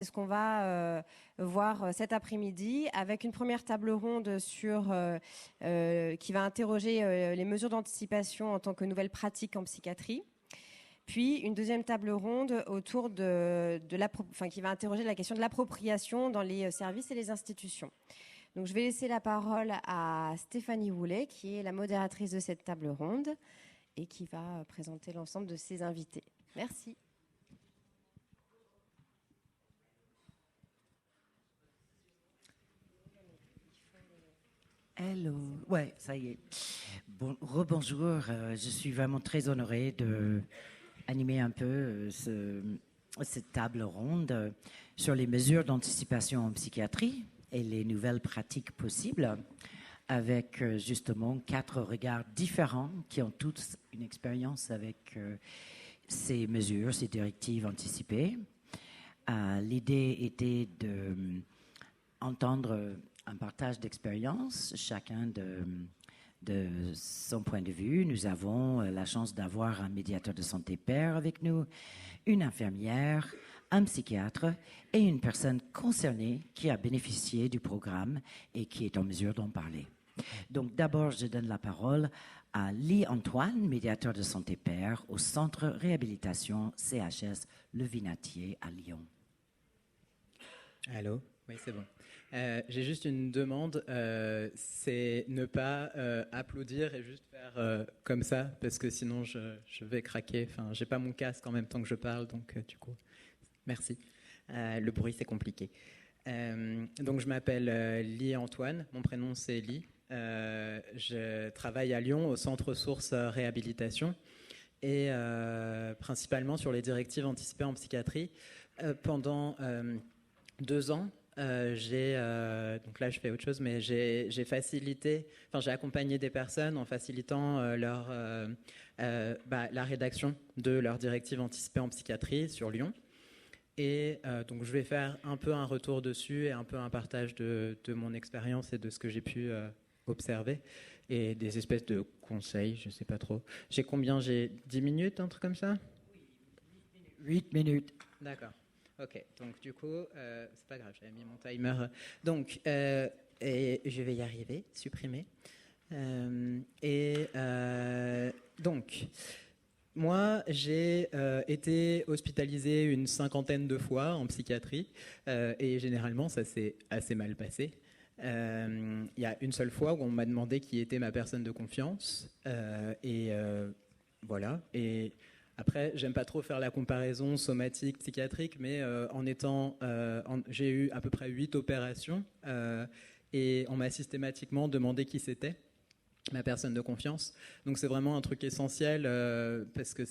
C'est ce qu'on va voir cet après-midi avec une première table ronde qui va interroger les mesures d'anticipation en tant que nouvelles pratiques en psychiatrie. Puis une deuxième table ronde autour qui va interroger la question de l'appropriation dans les services et les institutions. Donc je vais laisser la parole à Stéphanie Roulet, qui est la modératrice de cette table ronde et qui va présenter l'ensemble de ses invités. Merci. Hello, ouais, ça y est. Bon, rebonjour, je suis vraiment très honorée d'animer un peu cette table ronde sur les mesures d'anticipation en psychiatrie et les nouvelles pratiques possibles avec justement 4 regards différents qui ont tous une expérience avec ces mesures, ces directives anticipées. L'idée était d'entendre un partage d'expérience, chacun de son point de vue. Nous avons la chance d'avoir un médiateur de santé pair avec nous, une infirmière, un psychiatre et une personne concernée qui a bénéficié du programme et qui est en mesure d'en parler. Donc d'abord, je donne la parole à Lee Antoine, médiateur de santé pair au Centre Réhabilitation CHS Le Vinatier à Lyon. Allô? Oui, c'est bon. J'ai juste une demande, c'est ne pas applaudir et juste faire comme ça, parce que sinon je vais craquer. Enfin, j'ai pas mon casque en même temps que je parle, donc du coup, merci. Le bruit, c'est compliqué. Donc je m'appelle Lee Antoine, mon prénom c'est Lee. Je travaille à Lyon au Centre Ressources Réhabilitation et principalement sur les directives anticipées en psychiatrie. Pendant 2 ans, donc là je fais autre chose, mais j'ai accompagné des personnes en facilitant la rédaction de leurs directives anticipées en psychiatrie sur Lyon. Et donc je vais faire un peu un retour dessus et un peu un partage de mon expérience et de ce que j'ai pu observer et des espèces de conseils, je sais pas trop. J'ai 10 minutes, un truc comme ça? 8 minutes. D'accord. Ok, donc du coup, c'est pas grave, j'avais mis mon timer. Donc, et je vais y arriver, supprimer. Donc, moi, j'ai été hospitalisé une 50aine de fois en psychiatrie, et généralement, ça s'est assez mal passé. Il y a une seule fois où on m'a demandé qui était ma personne de confiance, voilà, et... Après, j'aime pas trop faire la comparaison somatique, psychiatrique, mais j'ai eu à peu près 8 opérations et on m'a systématiquement demandé qui c'était, ma personne de confiance. Donc c'est vraiment un truc essentiel parce que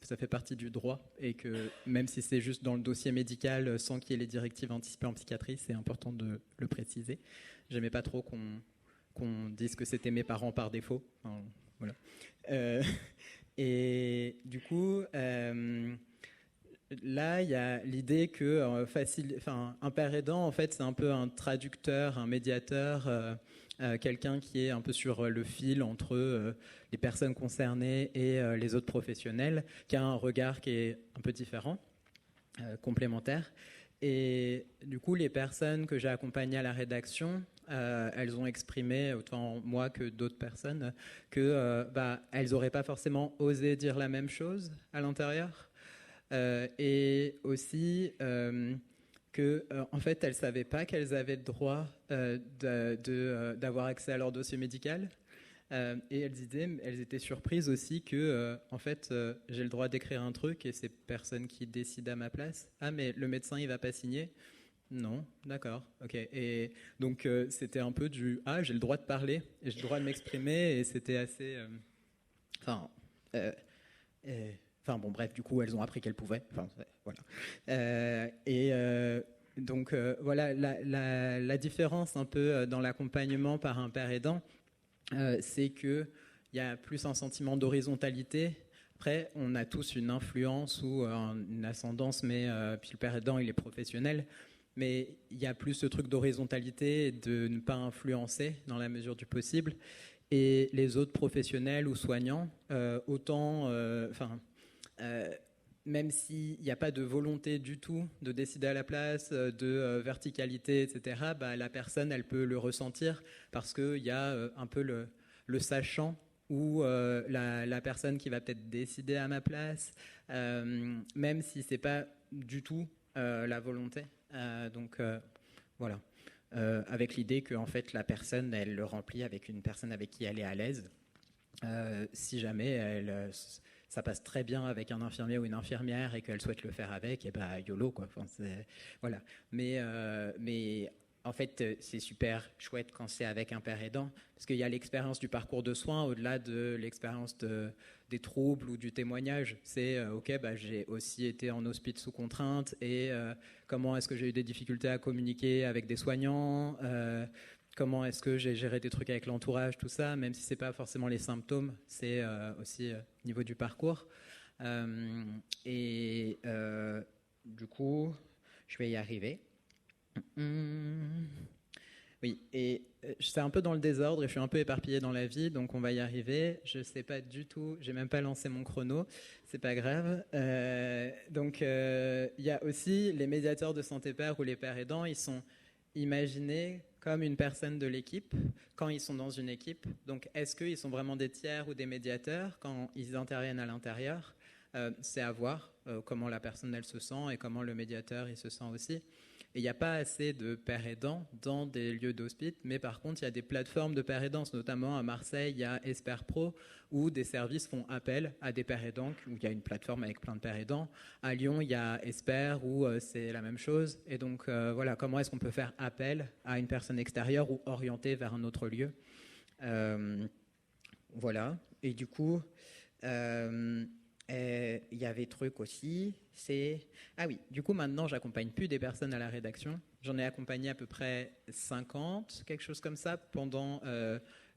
ça fait partie du droit et que même si c'est juste dans le dossier médical sans qu'il y ait les directives anticipées en psychiatrie, c'est important de le préciser. J'aimais pas trop qu'on dise que c'était mes parents par défaut. Enfin, voilà. Et du coup, là, il y a l'idée que un père aidant, en fait, c'est un peu un traducteur, un médiateur, quelqu'un qui est un peu sur le fil entre les personnes concernées et les autres professionnels, qui a un regard qui est un peu différent, complémentaire. Et du coup, les personnes que j'ai accompagnées à la rédaction, elles ont exprimé, autant moi que d'autres personnes, que elles n'auraient pas forcément osé dire la même chose à l'intérieur. Et aussi que, en fait, elles ne savaient pas qu'elles avaient le droit d'avoir accès à leur dossier médical. Et elles étaient surprises aussi que, en fait, j'ai le droit d'écrire un truc et c'est personne qui décide à ma place. Ah, mais le médecin, il va pas signer? Non, d'accord, ok. Et donc, c'était un peu j'ai le droit de parler et j'ai le droit de m'exprimer et c'était assez... bon, bref, du coup, elles ont appris qu'elles pouvaient. Enfin, voilà. Donc, voilà, la différence un peu dans l'accompagnement par un père aidant, c'est qu'il y a plus un sentiment d'horizontalité. Après, on a tous une influence ou une ascendance, mais puis le père aidant, il est professionnel. Mais il y a plus ce truc d'horizontalité, de ne pas influencer dans la mesure du possible. Et les autres professionnels ou soignants, même s'il n'y a pas de volonté du tout de décider à la place, de verticalité, etc., la personne, elle peut le ressentir parce qu'il y a un peu le sachant ou la personne qui va peut-être décider à ma place, même si ce n'est pas du tout la volonté. Donc, voilà. Avec l'idée que en fait, la personne, elle le remplit avec une personne avec qui elle est à l'aise. Si jamais ça passe très bien avec un infirmier ou une infirmière et qu'elle souhaite le faire avec, et YOLO quoi. Enfin, voilà. Mais en fait, c'est super chouette quand c'est avec un père aidant, parce qu'il y a l'expérience du parcours de soins au-delà de l'expérience des troubles ou du témoignage. C'est j'ai aussi été en hospice sous contrainte et comment est-ce que j'ai eu des difficultés à communiquer avec des soignants. Comment est-ce que j'ai géré des trucs avec l'entourage, tout ça, même si ce n'est pas forcément les symptômes, c'est aussi au niveau du parcours. Du coup, je vais y arriver. Oui, et c'est un peu dans le désordre et je suis un peu éparpillé dans la vie, donc on va y arriver. Je ne sais pas du tout, j'ai même pas lancé mon chrono, c'est pas grave. Donc il y a aussi les médiateurs de santé père ou les pères aidants, ils sont imaginés comme une personne de l'équipe quand ils sont dans une équipe. Donc est-ce qu'ils sont vraiment des tiers ou des médiateurs quand ils interviennent à l'intérieur? C'est à voir comment la personne elle se sent et comment le médiateur il se sent aussi. Et il n'y a pas assez de pères aidants dans des lieux d'hospice, mais par contre, il y a des plateformes de pères aidants, notamment à Marseille, il y a Esper Pro, où des services font appel à des pères aidants, où il y a une plateforme avec plein de pères aidants. À Lyon, il y a Esper, où c'est la même chose. Et donc, voilà, comment est-ce qu'on peut faire appel à une personne extérieure ou orientée vers un autre lieu? Voilà. Et du coup... il y avait truc aussi, ah oui, du coup maintenant j'accompagne plus des personnes à la rédaction. J'en ai accompagné à peu près 50, quelque chose comme ça, pendant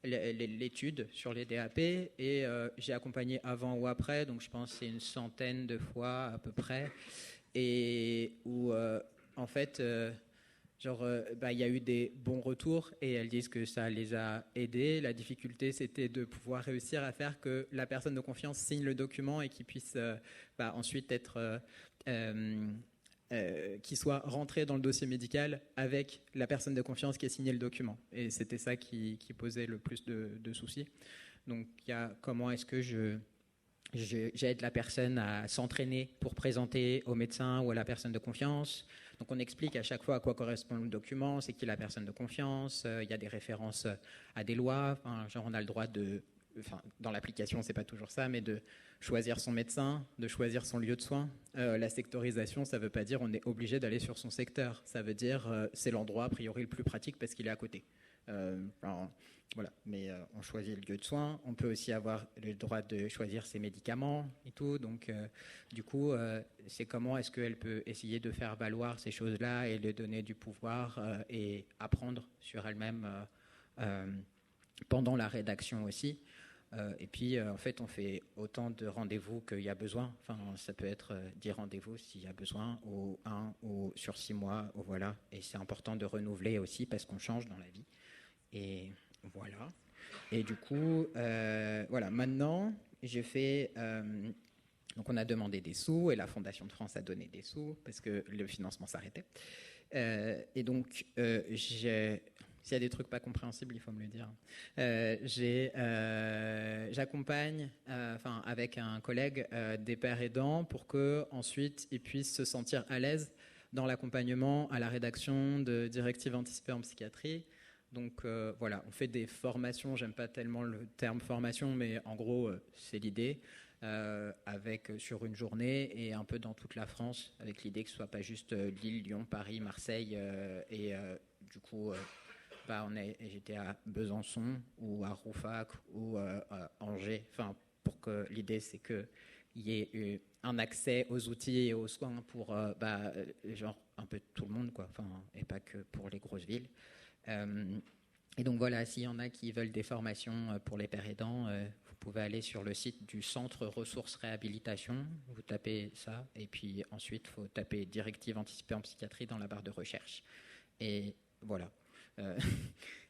l'étude sur les DAP, et j'ai accompagné avant ou après, donc je pense que c'est une centaine de fois à peu près, et où en fait il y a eu des bons retours et elles disent que ça les a aidés. La difficulté, c'était de pouvoir réussir à faire que la personne de confiance signe le document et qu'il puisse ensuite être, qu'il soit rentré dans le dossier médical avec la personne de confiance qui a signé le document. Et c'était ça qui posait le plus de soucis. Donc, il y a comment est-ce que j'aide la personne à s'entraîner pour présenter au médecin ou à la personne de confiance. Donc on explique à chaque fois à quoi correspond le document, c'est qui la personne de confiance, il y a des références à des lois, genre on a le droit dans l'application c'est pas toujours ça, mais de choisir son médecin, de choisir son lieu de soins. La sectorisation, ça veut pas dire on est obligé d'aller sur son secteur, ça veut dire c'est l'endroit a priori le plus pratique parce qu'il est à côté. Voilà, mais on choisit le lieu de soins. On peut aussi avoir le droit de choisir ses médicaments et tout. Donc, du coup, c'est comment est-ce qu'elle peut essayer de faire valoir ces choses-là et de donner du pouvoir et apprendre sur elle-même pendant la rédaction aussi. Et puis, en fait, on fait autant de rendez-vous qu'il y a besoin. Enfin, ça peut être 10 rendez-vous s'il y a besoin, ou 1, ou sur 6 mois, ou voilà. Et c'est important de renouveler aussi parce qu'on change dans la vie. Et voilà. Et du coup, voilà. Maintenant, j'ai fait. Donc, on a demandé des sous et la Fondation de France a donné des sous parce que le financement s'arrêtait. Et donc, s'il y a des trucs pas compréhensibles, il faut me le dire. J'accompagne, avec un collègue, des pères aidants pour que ensuite ils puissent se sentir à l'aise dans l'accompagnement à la rédaction de directives anticipées en psychiatrie. Donc voilà, on fait des formations, j'aime pas tellement le terme formation, mais en gros, c'est l'idée, sur une journée et un peu dans toute la France, avec l'idée que ce soit pas juste Lille, Lyon, Paris, Marseille, du coup, j'étais à Besançon ou à Rouffach ou à Angers, pour que l'idée c'est qu'il y ait un accès aux outils et aux soins pour genre un peu tout le monde, quoi, et pas que pour les grosses villes. Et donc voilà, s'il y en a qui veulent des formations pour les pères aidants, vous pouvez aller sur le site du Centre Ressources Réhabilitation, vous tapez ça, et puis ensuite il faut taper Directive anticipée en psychiatrie dans la barre de recherche. Et voilà.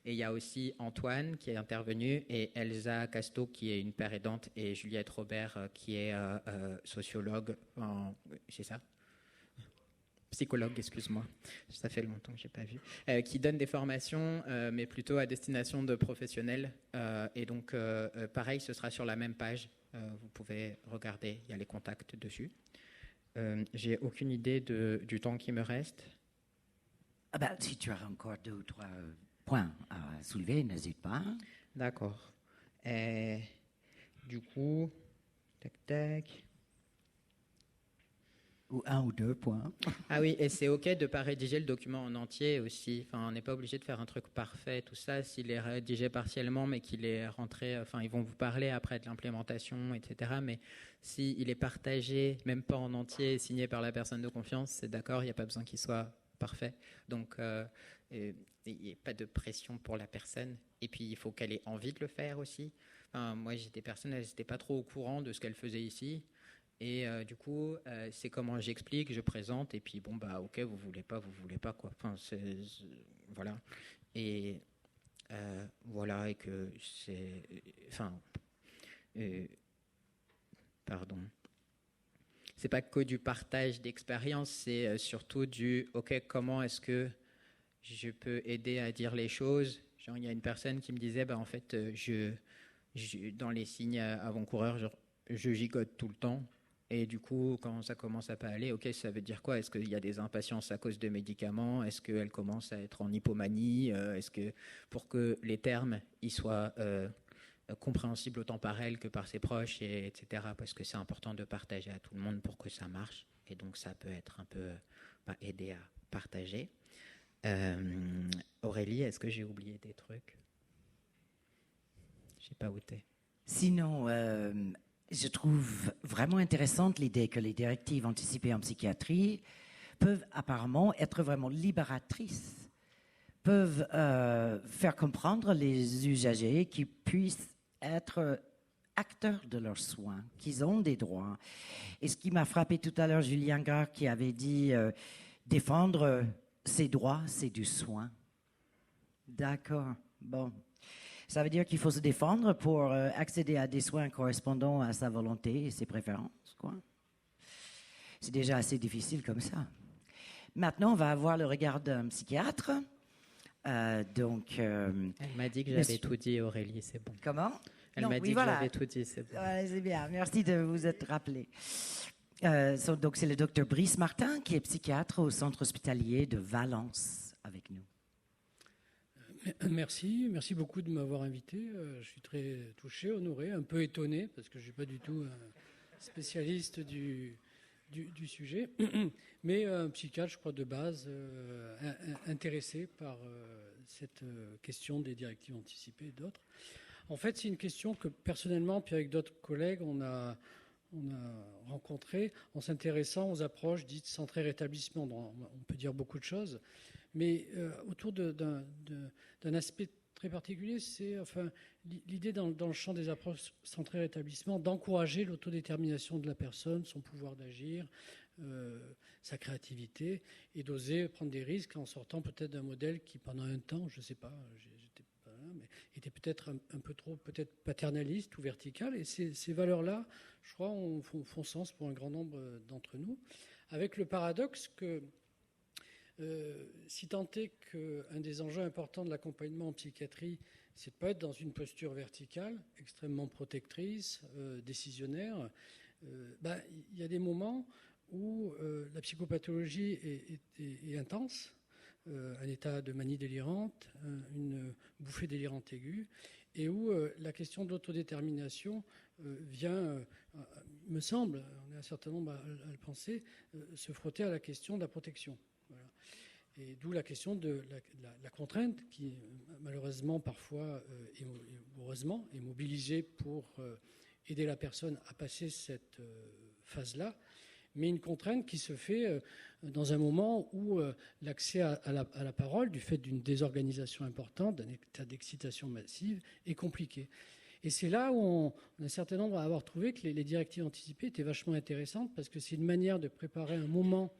Et il y a aussi Antoine qui est intervenu et Elsa Casto qui est une père aidante et Juliette Robert qui est sociologue, c'est ça ? Psychologue, excuse-moi, ça fait longtemps que je n'ai pas vu, qui donne des formations, mais plutôt à destination de professionnels. Et donc, pareil, ce sera sur la même page. Vous pouvez regarder, il y a les contacts dessus. J'ai aucune idée du temps qui me reste. Si tu as encore 2 ou 3 points à soulever, n'hésite pas. D'accord. Du coup, tac. Ou 1 ou 2 points. Ah oui, et c'est OK de ne pas rédiger le document en entier aussi. Enfin, on n'est pas obligé de faire un truc parfait, tout ça. S'il est rédigé partiellement, mais qu'il est rentré... Enfin, ils vont vous parler après de l'implémentation, etc. Mais s'il est partagé, même pas en entier, signé par la personne de confiance, c'est d'accord, il n'y a pas besoin qu'il soit parfait. Donc, il n'y a pas de pression pour la personne. Et puis, il faut qu'elle ait envie de le faire aussi. Enfin, moi, j'ai des personnes, elles n'étaient pas trop au courant de ce qu'elles faisaient ici. Et du coup, c'est comment j'explique, je présente, et puis bon, OK, vous voulez pas, quoi. Enfin, voilà. Et voilà, et que c'est... Enfin, pardon. C'est pas que du partage d'expérience, c'est surtout du, OK, comment est-ce que je peux aider à dire les choses. Genre, il y a une personne qui me disait, en fait, dans les signes avant-coureurs, je gigote tout le temps. Et du coup, quand ça commence à pas aller, OK, ça veut dire quoi ? Est-ce qu'il y a des impatiences à cause de médicaments ? Est-ce qu'elle commence à être en hypomanie ? Est-ce que, pour que les termes ils soient compréhensibles autant par elle que par ses proches, etc. Parce que c'est important de partager à tout le monde pour que ça marche. Et donc, ça peut être un peu aider à partager. Aurélie, est-ce que j'ai oublié des trucs ? Je sais pas où t'es. Sinon... je trouve vraiment intéressante l'idée que les directives anticipées en psychiatrie peuvent apparemment être vraiment libératrices, peuvent faire comprendre les usagers qu'ils puissent être acteurs de leurs soins, qu'ils ont des droits. Et ce qui m'a frappé tout à l'heure, Julien Gare qui avait dit défendre ses droits, c'est du soin. D'accord, bon. Ça veut dire qu'il faut se défendre pour accéder à des soins correspondant à sa volonté et ses préférences, quoi. C'est déjà assez difficile comme ça. Maintenant, on va avoir le regard d'un psychiatre. Elle m'a dit que j'avais tout dit, Aurélie, c'est bon. Comment ? Elle m'a dit que j'avais tout dit, c'est bon. C'est bien, merci de vous être rappelé. Donc, c'est le docteur Brice Martin, qui est psychiatre au centre hospitalier de Valence, avec nous. Merci beaucoup de m'avoir invité. Je suis très touché, honoré, un peu étonné, parce que je ne suis pas du tout un spécialiste du sujet, mais un psychiatre, je crois, de base, intéressé par cette question des directives anticipées et d'autres. En fait, c'est une question que personnellement, puis avec d'autres collègues, on a rencontrée en s'intéressant aux approches dites centrées rétablissement. On peut dire beaucoup de choses. Mais autour d'un aspect très particulier, c'est l'idée dans le champ des approches centrées rétablissement d'encourager l'autodétermination de la personne, son pouvoir d'agir, sa créativité, et d'oser prendre des risques en sortant peut-être d'un modèle qui, pendant un temps, je ne sais pas, j'étais pas là, mais était peut-être un peu trop paternaliste ou vertical. Et ces valeurs-là, je crois, font sens pour un grand nombre d'entre nous, avec le paradoxe que si tant est qu'un des enjeux importants de l'accompagnement en psychiatrie, c'est de ne pas être dans une posture verticale, extrêmement protectrice, décisionnaire, il y a des moments où la psychopathologie est intense, un état de manie délirante, une bouffée délirante aiguë, et où la question de l'autodétermination vient, me semble, on est un certain nombre à le penser, se frotter à la question de la protection. Voilà. Et d'où la question de la contrainte qui, malheureusement, parfois, et heureusement, est mobilisée pour aider la personne à passer cette phase-là, mais une contrainte qui se fait dans un moment où l'accès à la parole, du fait d'une désorganisation importante, d'un état d'excitation massive, est compliqué. Et c'est là où on a un certain nombre à avoir trouvé que les directives anticipées étaient vachement intéressantes, parce que c'est une manière de préparer un moment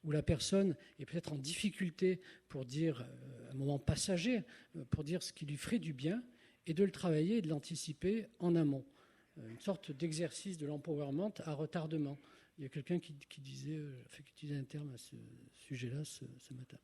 où la personne est peut-être en difficulté pour dire, un moment passager, pour dire ce qui lui ferait du bien, et de le travailler et de l'anticiper en amont. Une sorte d'exercice de l'empowerment à retardement. Il y a quelqu'un qui utilisait un terme à ce sujet-là ce matin.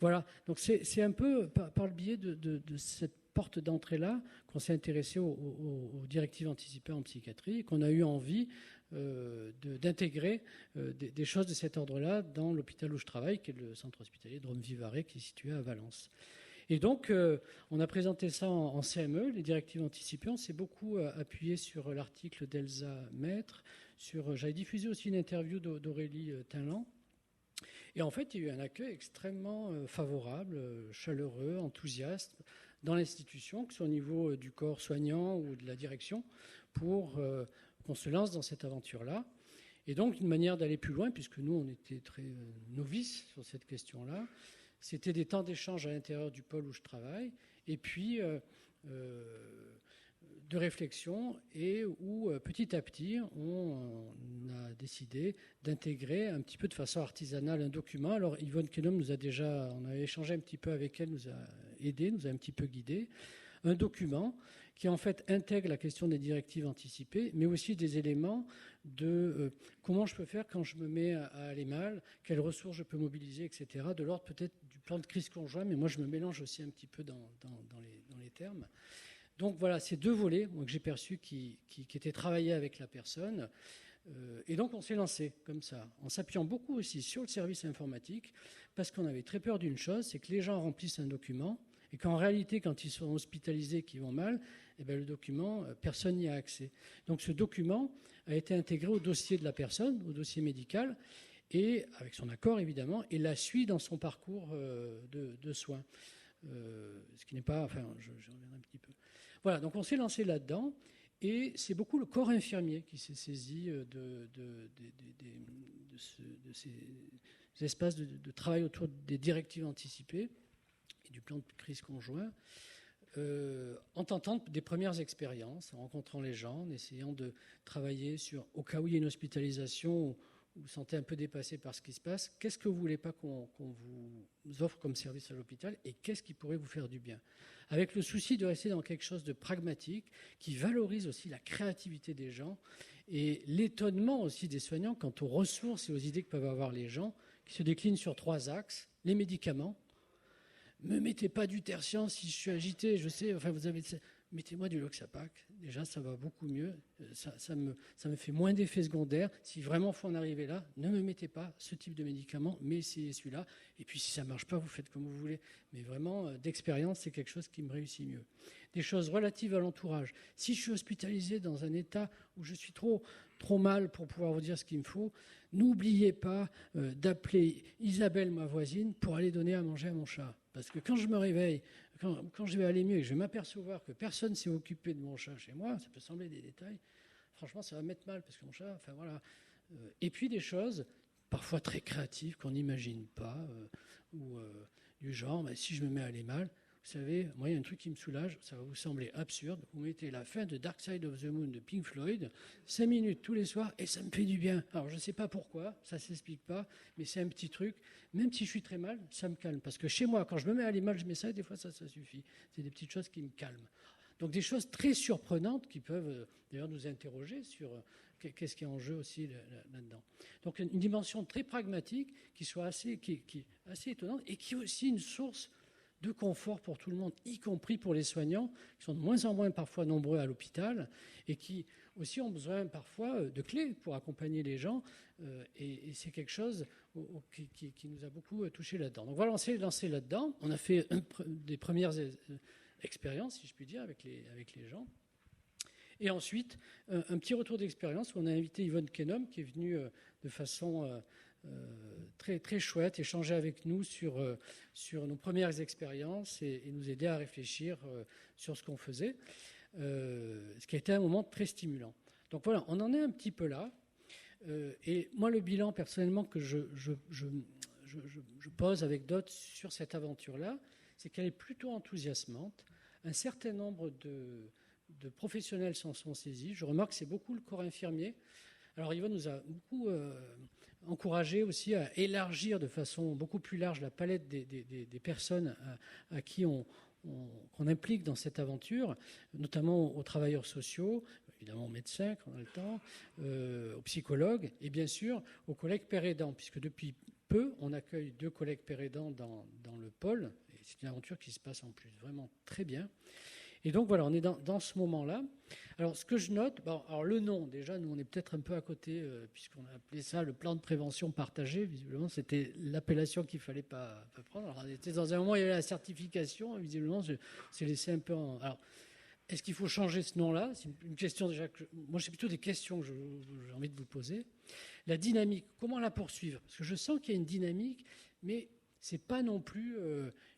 Voilà, donc c'est un peu par le biais de cette porte d'entrée-là qu'on s'est intéressé aux directives anticipées en psychiatrie et qu'on a eu envie d'intégrer des choses de cet ordre-là dans l'hôpital où je travaille, qui est le centre hospitalier de Rome-Vivarais, qui est situé à Valence. Et donc, on a présenté ça en CME, les directives anticipées. On s'est beaucoup appuyé sur l'article d'Elsa Maître. J'avais diffusé aussi une interview d'Aurélie Tinlan. Et en fait, il y a eu un accueil extrêmement favorable, chaleureux, enthousiaste dans l'institution, que ce soit au niveau du corps soignant ou de la direction, pour qu'on se lance dans cette aventure-là. Et donc, une manière d'aller plus loin, puisque nous, on était très novices sur cette question-là, c'était des temps d'échange à l'intérieur du pôle où je travaille, et puis de réflexion, et où petit à petit, on a décidé d'intégrer un petit peu de façon artisanale un document. Alors Yvonne Kennom on a échangé un petit peu avec elle, nous a aidé, nous a un petit peu guidé. Un document qui en fait intègre la question des directives anticipées, mais aussi des éléments de comment je peux faire quand je me mets à aller mal, quelles ressources je peux mobiliser, etc. De l'ordre peut-être du plan de crise conjoint, mais moi je me mélange aussi un petit peu dans les termes. Donc voilà, ces deux volets que j'ai perçus qui étaient travaillés avec la personne. Et donc on s'est lancé comme ça, en s'appuyant beaucoup aussi sur le service informatique, parce qu'on avait très peur d'une chose, c'est que les gens remplissent un document, et qu'en réalité, quand ils sont hospitalisés, qu'ils vont mal, eh bien, le document, personne n'y a accès. Donc ce document a été intégré au dossier de la personne, au dossier médical, et avec son accord évidemment, et la suit dans son parcours de soins. Ce qui n'est pas... Enfin, je reviendrai un petit peu. Voilà, donc on s'est lancé là-dedans, et c'est beaucoup le corps infirmier qui s'est saisi de ces espaces de travail autour des directives anticipées et du plan de crise conjoint, en tentant des premières expériences, en rencontrant les gens, en essayant de travailler sur, au cas où il y a une hospitalisation, où vous vous sentez un peu dépassé par ce qui se passe, qu'est-ce que vous ne voulez pas qu'on vous offre comme service à l'hôpital et qu'est-ce qui pourrait vous faire du bien ? Avec le souci de rester dans quelque chose de pragmatique, qui valorise aussi la créativité des gens et l'étonnement aussi des soignants quant aux ressources et aux idées que peuvent avoir les gens, qui se déclinent sur 3 axes. Les médicaments. Me mettez pas du tertian si je suis agité, je sais, enfin mettez-moi du Loxapac, déjà ça va beaucoup mieux, ça me fait moins d'effets secondaires. Si vraiment il faut en arriver là, ne me mettez pas ce type de médicament, mais essayez celui-là, et puis si ça ne marche pas, vous faites comme vous voulez. Mais vraiment, d'expérience, c'est quelque chose qui me réussit mieux. Des choses relatives à l'entourage. Si je suis hospitalisé dans un état où je suis trop mal pour pouvoir vous dire ce qu'il me faut, n'oubliez pas d'appeler Isabelle, ma voisine, pour aller donner à manger à mon chat. Parce que quand je me réveille, quand je vais aller mieux et que je vais m'apercevoir que personne ne s'est occupé de mon chat chez moi, ça peut sembler des détails, franchement, ça va me mettre mal, parce que mon chat, enfin voilà. Et puis des choses, parfois très créatives, qu'on n'imagine pas, ou du genre, si je me mets à aller mal, vous savez, moi, il y a un truc qui me soulage, ça va vous sembler absurde. Vous mettez la fin de Dark Side of the Moon de Pink Floyd, 5 minutes tous les soirs, et ça me fait du bien. Alors, je ne sais pas pourquoi, ça ne s'explique pas, mais c'est un petit truc. Même si je suis très mal, ça me calme. Parce que chez moi, quand je me mets à aller mal, je mets ça, et des fois, ça suffit. C'est des petites choses qui me calment. Donc, des choses très surprenantes qui peuvent, d'ailleurs, nous interroger sur qu'est-ce qui est en jeu aussi là-dedans. Donc, une dimension très pragmatique qui soit qui est assez étonnante, et qui est aussi une source de confort pour tout le monde, y compris pour les soignants, qui sont de moins en moins parfois nombreux à l'hôpital et qui aussi ont besoin parfois de clés pour accompagner les gens. Et c'est quelque chose qui nous a beaucoup touché là-dedans. Donc voilà, on s'est lancé là-dedans. On a fait des premières expériences, si je puis dire, avec les gens. Et ensuite, un petit retour d'expérience où on a invité Yvonne Kennom, qui est venue de façon... très, très chouette, échanger avec nous sur nos premières expériences et nous aider à réfléchir sur ce qu'on faisait, ce qui a été un moment très stimulant. Donc voilà, on en est un petit peu là. Et moi, le bilan personnellement que je pose avec d'autres sur cette aventure-là, c'est qu'elle est plutôt enthousiasmante. Un certain nombre de professionnels s'en sont saisis. Je remarque que c'est beaucoup le corps infirmier. Alors Yvonne nous a beaucoup encourager aussi à élargir de façon beaucoup plus large la palette des personnes à qui qu'on implique dans cette aventure, notamment aux travailleurs sociaux, évidemment aux médecins quand on a le temps, aux psychologues et bien sûr aux collègues pères aidants, puisque depuis peu, on accueille 2 collègues pères aidants dans le pôle. Et c'est une aventure qui se passe en plus vraiment très bien. Et donc voilà, on est dans ce moment-là. Alors ce que je note, alors le nom, déjà, nous on est peut-être un peu à côté, puisqu'on a appelé ça le plan de prévention partagé. Visiblement, c'était l'appellation qu'il ne fallait pas prendre. Alors on était dans un moment où il y avait la certification. Visiblement, c'est laissé un peu en... Alors, est-ce qu'il faut changer ce nom-là? C'est une question déjà que... Moi, c'est plutôt des questions que j'ai envie de vous poser. La dynamique, comment la poursuivre? Parce que je sens qu'il y a une dynamique, mais ce n'est pas non plus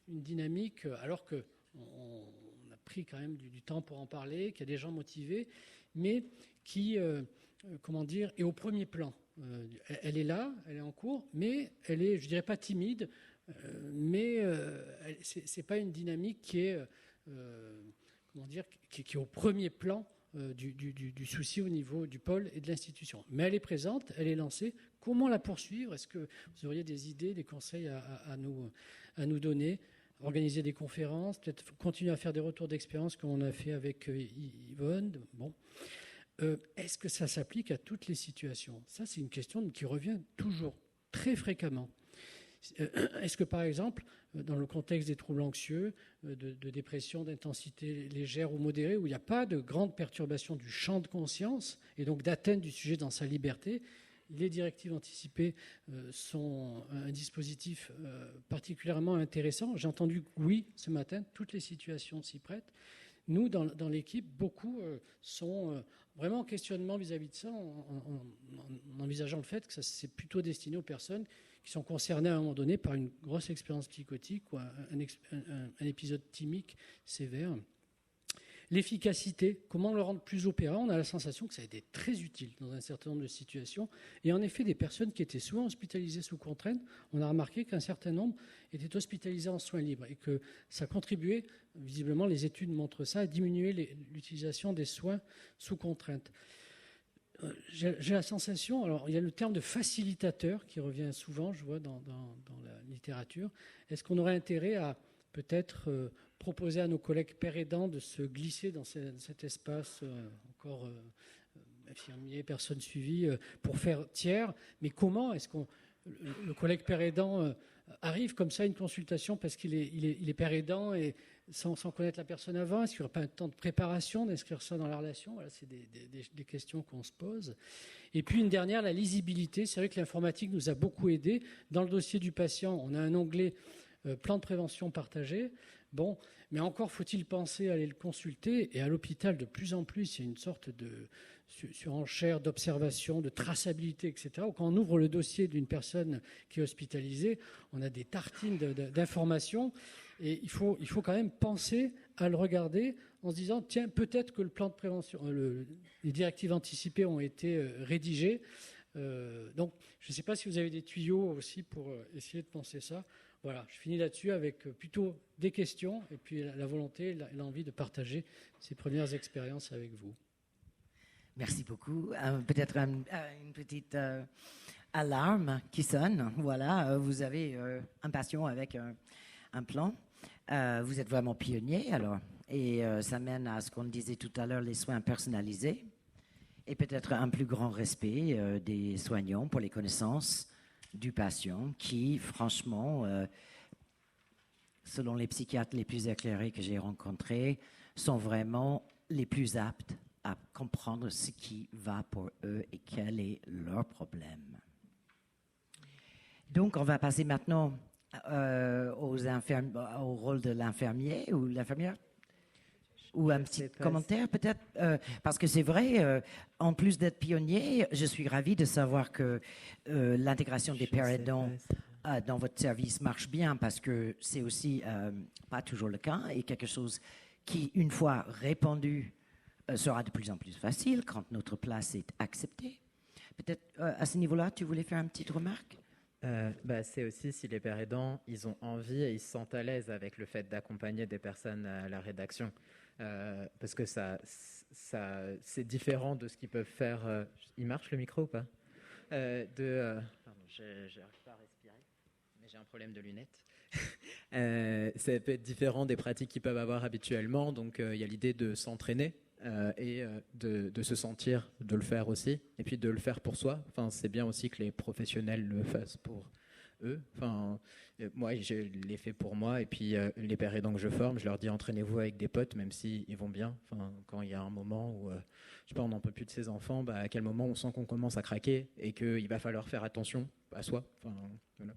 une dynamique, alors qu'on a pris quand même du temps pour en parler, qu'il y a des gens motivés, mais qui, est au premier plan. Elle est là, elle est en cours, mais elle est, je ne dirais pas timide, mais ce n'est pas une dynamique qui est... qui est au premier plan du souci au niveau du pôle et de l'institution. Mais elle est présente, elle est lancée. Comment la poursuivre? Est-ce que vous auriez des idées, des conseils à nous donner? Organiser des conférences, peut-être continuer à faire des retours d'expérience comme on a fait avec Yvonne. Bon. Est-ce que ça s'applique à toutes les situations? Ça, c'est une question qui revient toujours, très fréquemment. Est-ce que, par exemple, dans le contexte des troubles anxieux, de dépression d'intensité légère ou modérée, où il n'y a pas de grande perturbation du champ de conscience et donc d'atteinte du sujet dans sa liberté, les directives anticipées sont un dispositif particulièrement intéressant. J'ai entendu que oui, ce matin, toutes les situations s'y prêtent. Nous, dans l'équipe, beaucoup sont vraiment en questionnement vis-à-vis de ça, en envisageant le fait que c'est plutôt destiné aux personnes qui sont concernées à un moment donné par une grosse expérience psychotique ou un épisode thymique sévère. L'efficacité, comment le rendre plus opérant? On a la sensation que ça a été très utile dans un certain nombre de situations. Et en effet, des personnes qui étaient souvent hospitalisées sous contrainte, on a remarqué qu'un certain nombre étaient hospitalisés en soins libres et que ça contribuait, visiblement les études montrent ça, à diminuer l'utilisation des soins sous contrainte. J'ai la sensation, alors il y a le terme de facilitateur qui revient souvent, je vois, dans la littérature. Est-ce qu'on aurait intérêt à peut-être proposer à nos collègues pères aidants de se glisser dans cet espace encore infirmier, personne suivie, pour faire tiers? Mais comment est-ce qu'on le collègue père aidant arrive comme ça à une consultation parce qu'il est père aidant et sans connaître la personne avant? Est-ce qu'il n'y aura pas un temps de préparation d'inscrire ça dans la relation? Voilà, c'est des questions qu'on se pose. Et puis une dernière, la lisibilité. C'est vrai que l'informatique nous a beaucoup aidé. Dans le dossier du patient, on a un onglet plan de prévention partagé. Bon, mais encore faut-il penser à aller le consulter. Et à l'hôpital, de plus en plus, il y a une sorte de surenchère d'observation, de traçabilité, etc. Quand on ouvre le dossier d'une personne qui est hospitalisée, on a des tartines d'informations. Et il faut quand même penser à le regarder en se disant, tiens, peut-être que le plan de prévention, les directives anticipées ont été rédigées. Donc, je ne sais pas si vous avez des tuyaux aussi pour essayer de penser ça. Voilà, je finis là-dessus avec plutôt des questions et puis la volonté et l'envie de partager ces premières expériences avec vous. Merci beaucoup. Peut-être une petite alarme qui sonne. Voilà, vous avez un patient avec un plan. Vous êtes vraiment pionnier, alors. Et ça mène à ce qu'on disait tout à l'heure, les soins personnalisés. Et peut-être un plus grand respect des soignants pour les connaissances du patient qui, franchement, selon les psychiatres les plus éclairés que j'ai rencontrés, sont vraiment les plus aptes à comprendre ce qui va pour eux et quel est leur problème. Donc, on va passer maintenant au rôle de l'infirmier ou l'infirmière. Ou un petit commentaire peut-être, parce que c'est vrai, en plus d'être pionnier, je suis ravie de savoir que l'intégration des pères aidants dans votre service marche bien, parce que c'est aussi pas toujours le cas, et quelque chose qui, une fois répandu, sera de plus en plus facile quand notre place est acceptée. Peut-être à ce niveau-là, tu voulais faire une petite remarque? C'est aussi si les pères aidants, ils ont envie et ils se sentent à l'aise avec le fait d'accompagner des personnes à la rédaction. Parce que ça, c'est différent de ce qu'ils peuvent faire. Il marche le micro ou pas? je n'arrive pas à respirer, mais j'ai un problème de lunettes. Ça peut être différent des pratiques qu'ils peuvent avoir habituellement. Donc, il y a l'idée de s'entraîner et de se sentir de le faire aussi, et puis de le faire pour soi. Enfin, c'est bien aussi que les professionnels le fassent pour eux. Enfin, moi, je l'ai fait pour moi, et puis les pères aidants que je forme, je leur dis entraînez-vous avec des potes, même s'ils vont bien. Enfin, quand il y a un moment où je sais pas, on n'en peut plus de ses enfants, bah, à quel moment on sent qu'on commence à craquer et qu'il va falloir faire attention à soi. Enfin, voilà.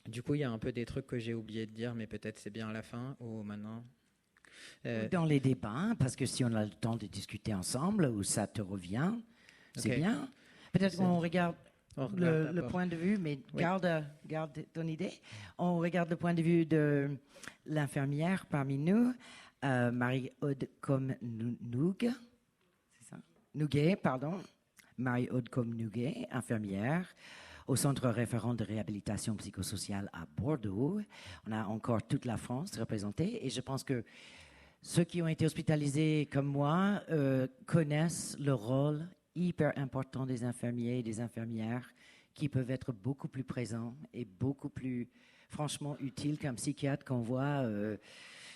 Du coup, il y a un peu des trucs que j'ai oublié de dire, mais peut-être c'est bien à la fin ou maintenant. Dans les débats, parce que si on a le temps de discuter ensemble, ou ça te revient, c'est bien. Peut-être qu'on regarde le point de vue, mais oui. garde ton idée. On regarde le point de vue de l'infirmière parmi nous, Marie-Aude Comnouguet, c'est ça? Nouguet, pardon. Marie-Aude Comnouguet, infirmière au Centre référent de réhabilitation psychosociale à Bordeaux. On a encore toute la France représentée, et je pense que ceux qui ont été hospitalisés comme moi connaissent le rôle hyper important des infirmiers et des infirmières, qui peuvent être beaucoup plus présents et beaucoup plus franchement utiles qu'un psychiatre qu'on voit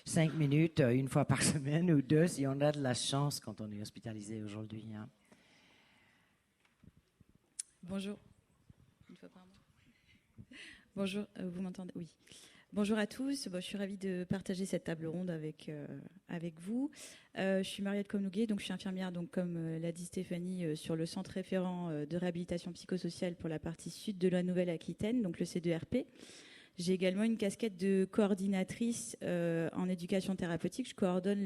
5 minutes une fois par semaine ou 2 si on a de la chance quand on est hospitalisé aujourd'hui. Hein. Bonjour. Une fois par mois. Bonjour, vous m'entendez? Oui. Bonjour à tous. Je suis ravie de partager cette table ronde avec vous. Je suis Marie-Aude Comnouguet, donc je suis infirmière, donc comme l'a dit Stéphanie, sur le centre référent de réhabilitation psychosociale pour la partie sud de la Nouvelle-Aquitaine, donc le C2RP. J'ai également une casquette de coordinatrice en éducation thérapeutique. Je coordonne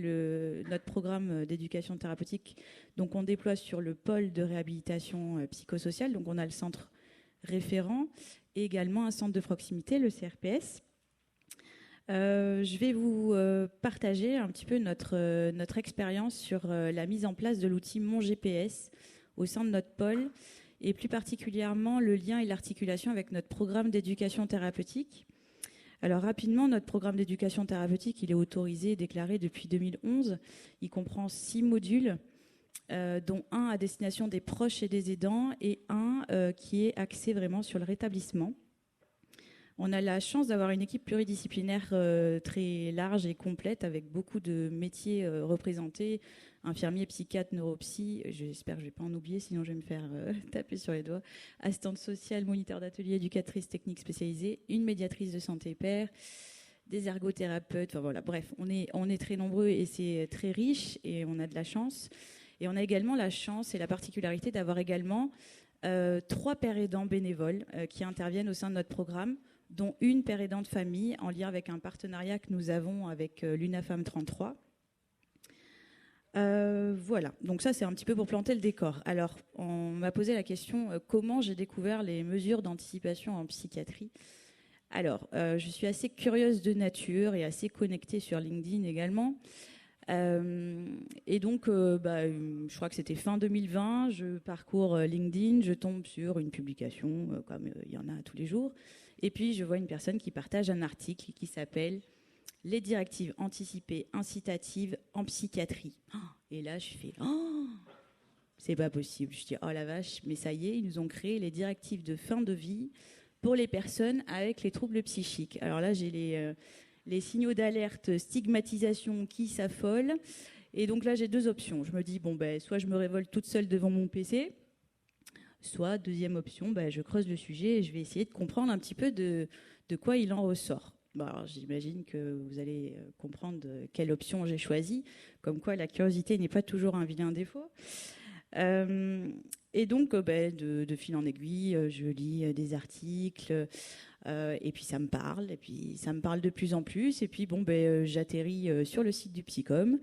notre programme d'éducation thérapeutique. Donc on déploie sur le pôle de réhabilitation psychosociale. Donc on a le centre référent et également un centre de proximité, le CRPS. Je vais vous partager un petit peu notre expérience sur la mise en place de l'outil Mon GPS au sein de notre pôle, et plus particulièrement le lien et l'articulation avec notre programme d'éducation thérapeutique. Alors rapidement, notre programme d'éducation thérapeutique, il est autorisé et déclaré depuis 2011. Il comprend 6 modules, dont un à destination des proches et des aidants, et un qui est axé vraiment sur le rétablissement. On a la chance d'avoir une équipe pluridisciplinaire très large et complète, avec beaucoup de métiers représentés, infirmiers, psychiatres, neuropsy, j'espère que je ne vais pas en oublier, sinon je vais me faire taper sur les doigts, assistante sociale, moniteur d'atelier, éducatrice technique spécialisée, une médiatrice de santé père, des ergothérapeutes, enfin voilà, bref, on est très nombreux et c'est très riche et on a de la chance. Et on a également la chance et la particularité d'avoir également 3 pères aidants bénévoles qui interviennent au sein de notre programme, dont une père aidant de famille en lien avec un partenariat que nous avons avec l'UNAFAM 33. Voilà, donc ça c'est un petit peu pour planter le décor. Alors, on m'a posé la question comment j'ai découvert les mesures d'anticipation en psychiatrie. Alors, je suis assez curieuse de nature et assez connectée sur LinkedIn également. Et donc, je crois que c'était fin 2020, je parcours LinkedIn, je tombe sur une publication, comme il y en a tous les jours, et puis je vois une personne qui partage un article qui s'appelle « Les directives anticipées incitatives en psychiatrie ». Et là, je fais « Oh, c'est pas possible ». Je dis « Oh la vache, mais ça y est, ils nous ont créé les directives de fin de vie pour les personnes avec les troubles psychiques ». Alors là, j'ai les signaux d'alerte, stigmatisation qui s'affolent. Et donc là, j'ai 2 options. Je me dis, soit je me révolte toute seule devant mon PC, soit, deuxième option, je creuse le sujet et je vais essayer de comprendre un petit peu de quoi il en ressort. Bon, alors, j'imagine que vous allez comprendre quelle option j'ai choisie, comme quoi la curiosité n'est pas toujours un vilain défaut. Et donc, de fil en aiguille, je lis des articles, et puis ça me parle, et puis ça me parle de plus en plus, et puis j'atterris sur le site du Psycom,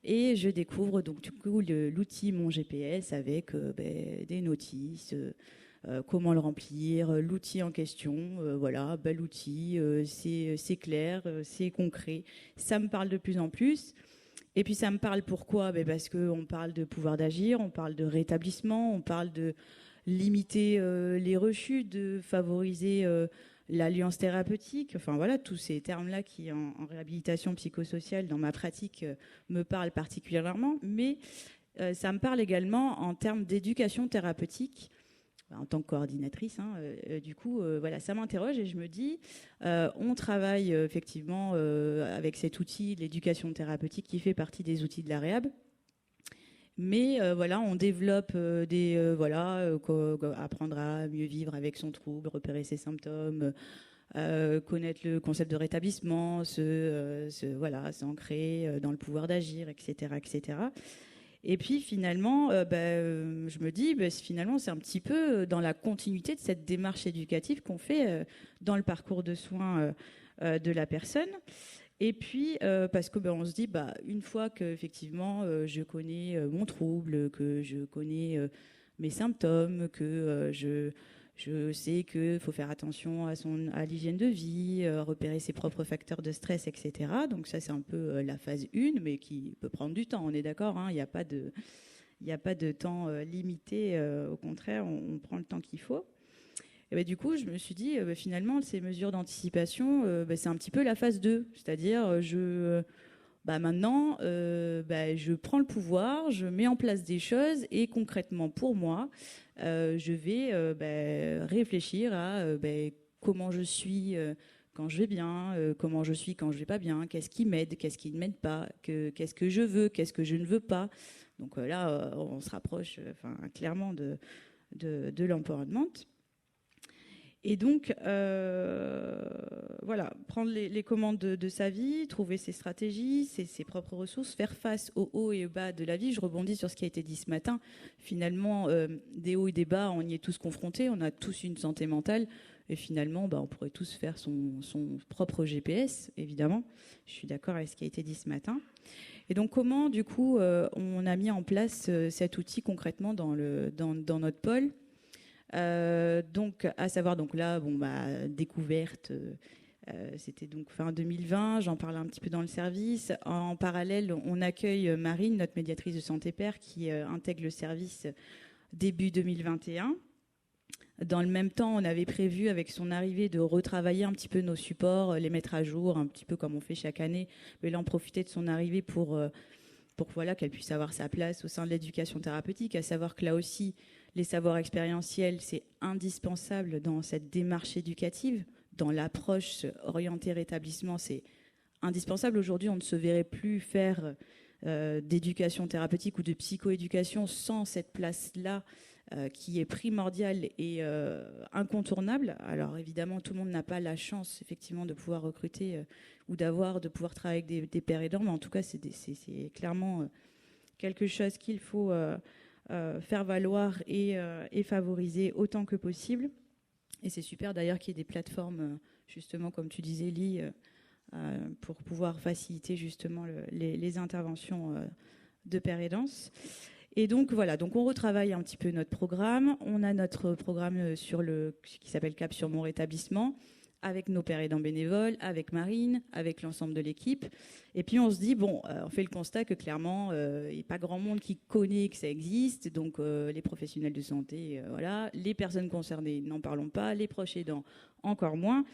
et je découvre donc du coup l'outil Mon GPS avec des notices, comment le remplir, l'outil en question, voilà, l'outil, c'est clair, c'est concret, ça me parle de plus en plus. Et puis ça me parle pourquoi ? Parce qu'on parle de pouvoir d'agir, on parle de rétablissement, on parle de limiter les rechutes, de favoriser l'alliance thérapeutique. Enfin voilà, tous ces termes-là qui en réhabilitation psychosociale, dans ma pratique, me parlent particulièrement. Mais ça me parle également en termes d'éducation thérapeutique, en tant que coordinatrice. Du coup, voilà, ça m'interroge et je me dis, on travaille effectivement avec cet outil, l'éducation thérapeutique, qui fait partie des outils de la réhab. Mais voilà, on développe apprendre à mieux vivre avec son trouble, repérer ses symptômes, connaître le concept de rétablissement, s'ancrer dans le pouvoir d'agir, etc., etc. Et puis finalement, je me dis, finalement, c'est un petit peu dans la continuité de cette démarche éducative qu'on fait dans le parcours de soins de la personne. Et puis, parce que on se dit, une fois que effectivement, je connais mon trouble, que je connais mes symptômes, que je sais qu'il faut faire attention à l'hygiène de vie, repérer ses propres facteurs de stress, etc. Donc ça, c'est un peu la phase 1, mais qui peut prendre du temps, on est d'accord, hein, il n'y a pas de temps limité, au contraire, on prend le temps qu'il faut. Et du coup, je me suis dit, finalement, ces mesures d'anticipation, c'est un petit peu la phase 2. C'est-à-dire, maintenant, je prends le pouvoir, je mets en place des choses et concrètement, pour moi, je vais réfléchir à comment je suis quand je vais bien, comment je suis quand je vais pas bien, qu'est-ce qui m'aide, qu'est-ce qui ne m'aide pas, qu'est-ce que je veux, qu'est-ce que je ne veux pas. Donc là, on se rapproche clairement de l'empowerment. Et donc, prendre les commandes de sa vie, trouver ses stratégies, ses propres ressources, faire face aux hauts et aux bas de la vie. Je rebondis sur ce qui a été dit ce matin. Finalement, des hauts et des bas, on y est tous confrontés. On a tous une santé mentale. Et finalement, on pourrait tous faire son propre GPS, évidemment. Je suis d'accord avec ce qui a été dit ce matin. Et donc, comment, du coup, on a mis en place cet outil concrètement dans notre pôle ? Donc, à savoir, découverte, c'était donc fin 2020, j'en parle un petit peu dans le service. En parallèle, on accueille Marine, notre médiatrice de santé père, qui intègre le service début 2021. Dans le même temps, on avait prévu, avec son arrivée, de retravailler un petit peu nos supports, les mettre à jour, un petit peu comme on fait chaque année. Mais là, on profitait de son arrivée pour qu'elle puisse avoir sa place au sein de l'éducation thérapeutique, à savoir que là aussi, les savoirs expérientiels, c'est indispensable dans cette démarche éducative, dans l'approche orientée rétablissement, c'est indispensable. Aujourd'hui, on ne se verrait plus faire d'éducation thérapeutique ou de psychoéducation sans cette place-là qui est primordiale et incontournable. Alors évidemment, tout le monde n'a pas la chance effectivement de pouvoir recruter ou de pouvoir travailler avec des pères aidants, mais en tout cas, c'est clairement quelque chose qu'il faut faire valoir et favoriser autant que possible. Et c'est super d'ailleurs qu'il y ait des plateformes, justement, comme tu disais, Lee, pour pouvoir faciliter justement les interventions de père aidance. Et donc voilà, donc on retravaille un petit peu notre programme. On a notre programme qui s'appelle Cap sur mon rétablissement, avec nos pères aidants bénévoles, avec Marine, avec l'ensemble de l'équipe. Et puis on se dit, on fait le constat que clairement, il n'y a pas grand monde qui connaît que ça existe. Donc les professionnels de santé, les personnes concernées, n'en parlons pas, les proches aidants, encore moins.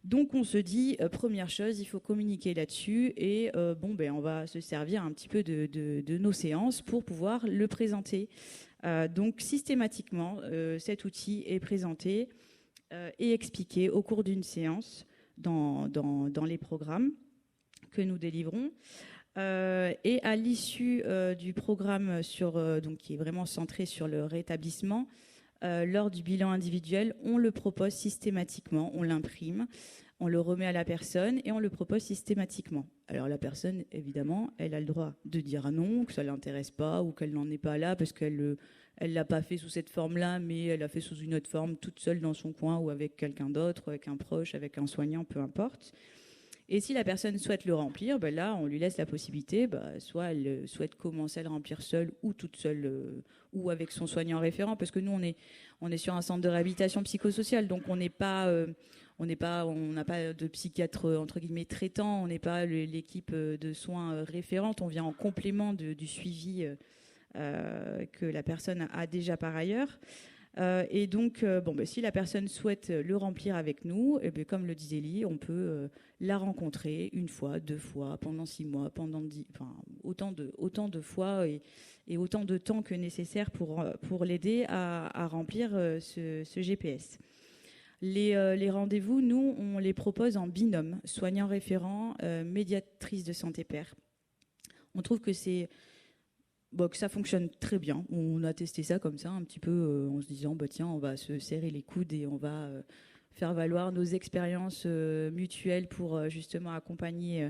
Donc on se dit, première chose, il faut communiquer là-dessus et on va se servir un petit peu de nos séances pour pouvoir le présenter. Donc systématiquement, cet outil est présenté et expliqué au cours d'une séance dans les programmes que nous délivrons. Et à l'issue du programme qui est vraiment centré sur le rétablissement, lors du bilan individuel, on le propose systématiquement, on l'imprime, on le remet à la personne et on le propose systématiquement. Alors la personne, évidemment, elle a le droit de dire non, que ça ne l'intéresse pas ou qu'elle n'en est pas là parce qu'elle ne l'a pas fait sous cette forme-là, mais elle l'a fait sous une autre forme, toute seule dans son coin ou avec quelqu'un d'autre, avec un proche, avec un soignant, peu importe. Et si la personne souhaite le remplir, là, on lui laisse la possibilité, soit elle souhaite commencer à le remplir seule ou toute seule, ou avec son soignant référent, parce que nous, on est sur un centre de réhabilitation psychosociale, donc on n'a pas de psychiatre entre guillemets traitant, on n'est pas l'équipe de soins référente, on vient en complément du suivi que la personne a déjà par ailleurs. Et donc, si la personne souhaite le remplir avec nous, et bien, comme le disait Lee, on peut la rencontrer 1 fois, 2 fois, pendant 6 mois, pendant autant de fois et autant de temps que nécessaire pour l'aider à remplir ce GPS. Les rendez-vous, nous, on les propose en binôme, soignant référent, médiatrice de santé pair. On trouve que que ça fonctionne très bien. On a testé ça comme ça, un petit peu en se disant, tiens, on va se serrer les coudes et on va faire valoir nos expériences mutuelles pour justement accompagner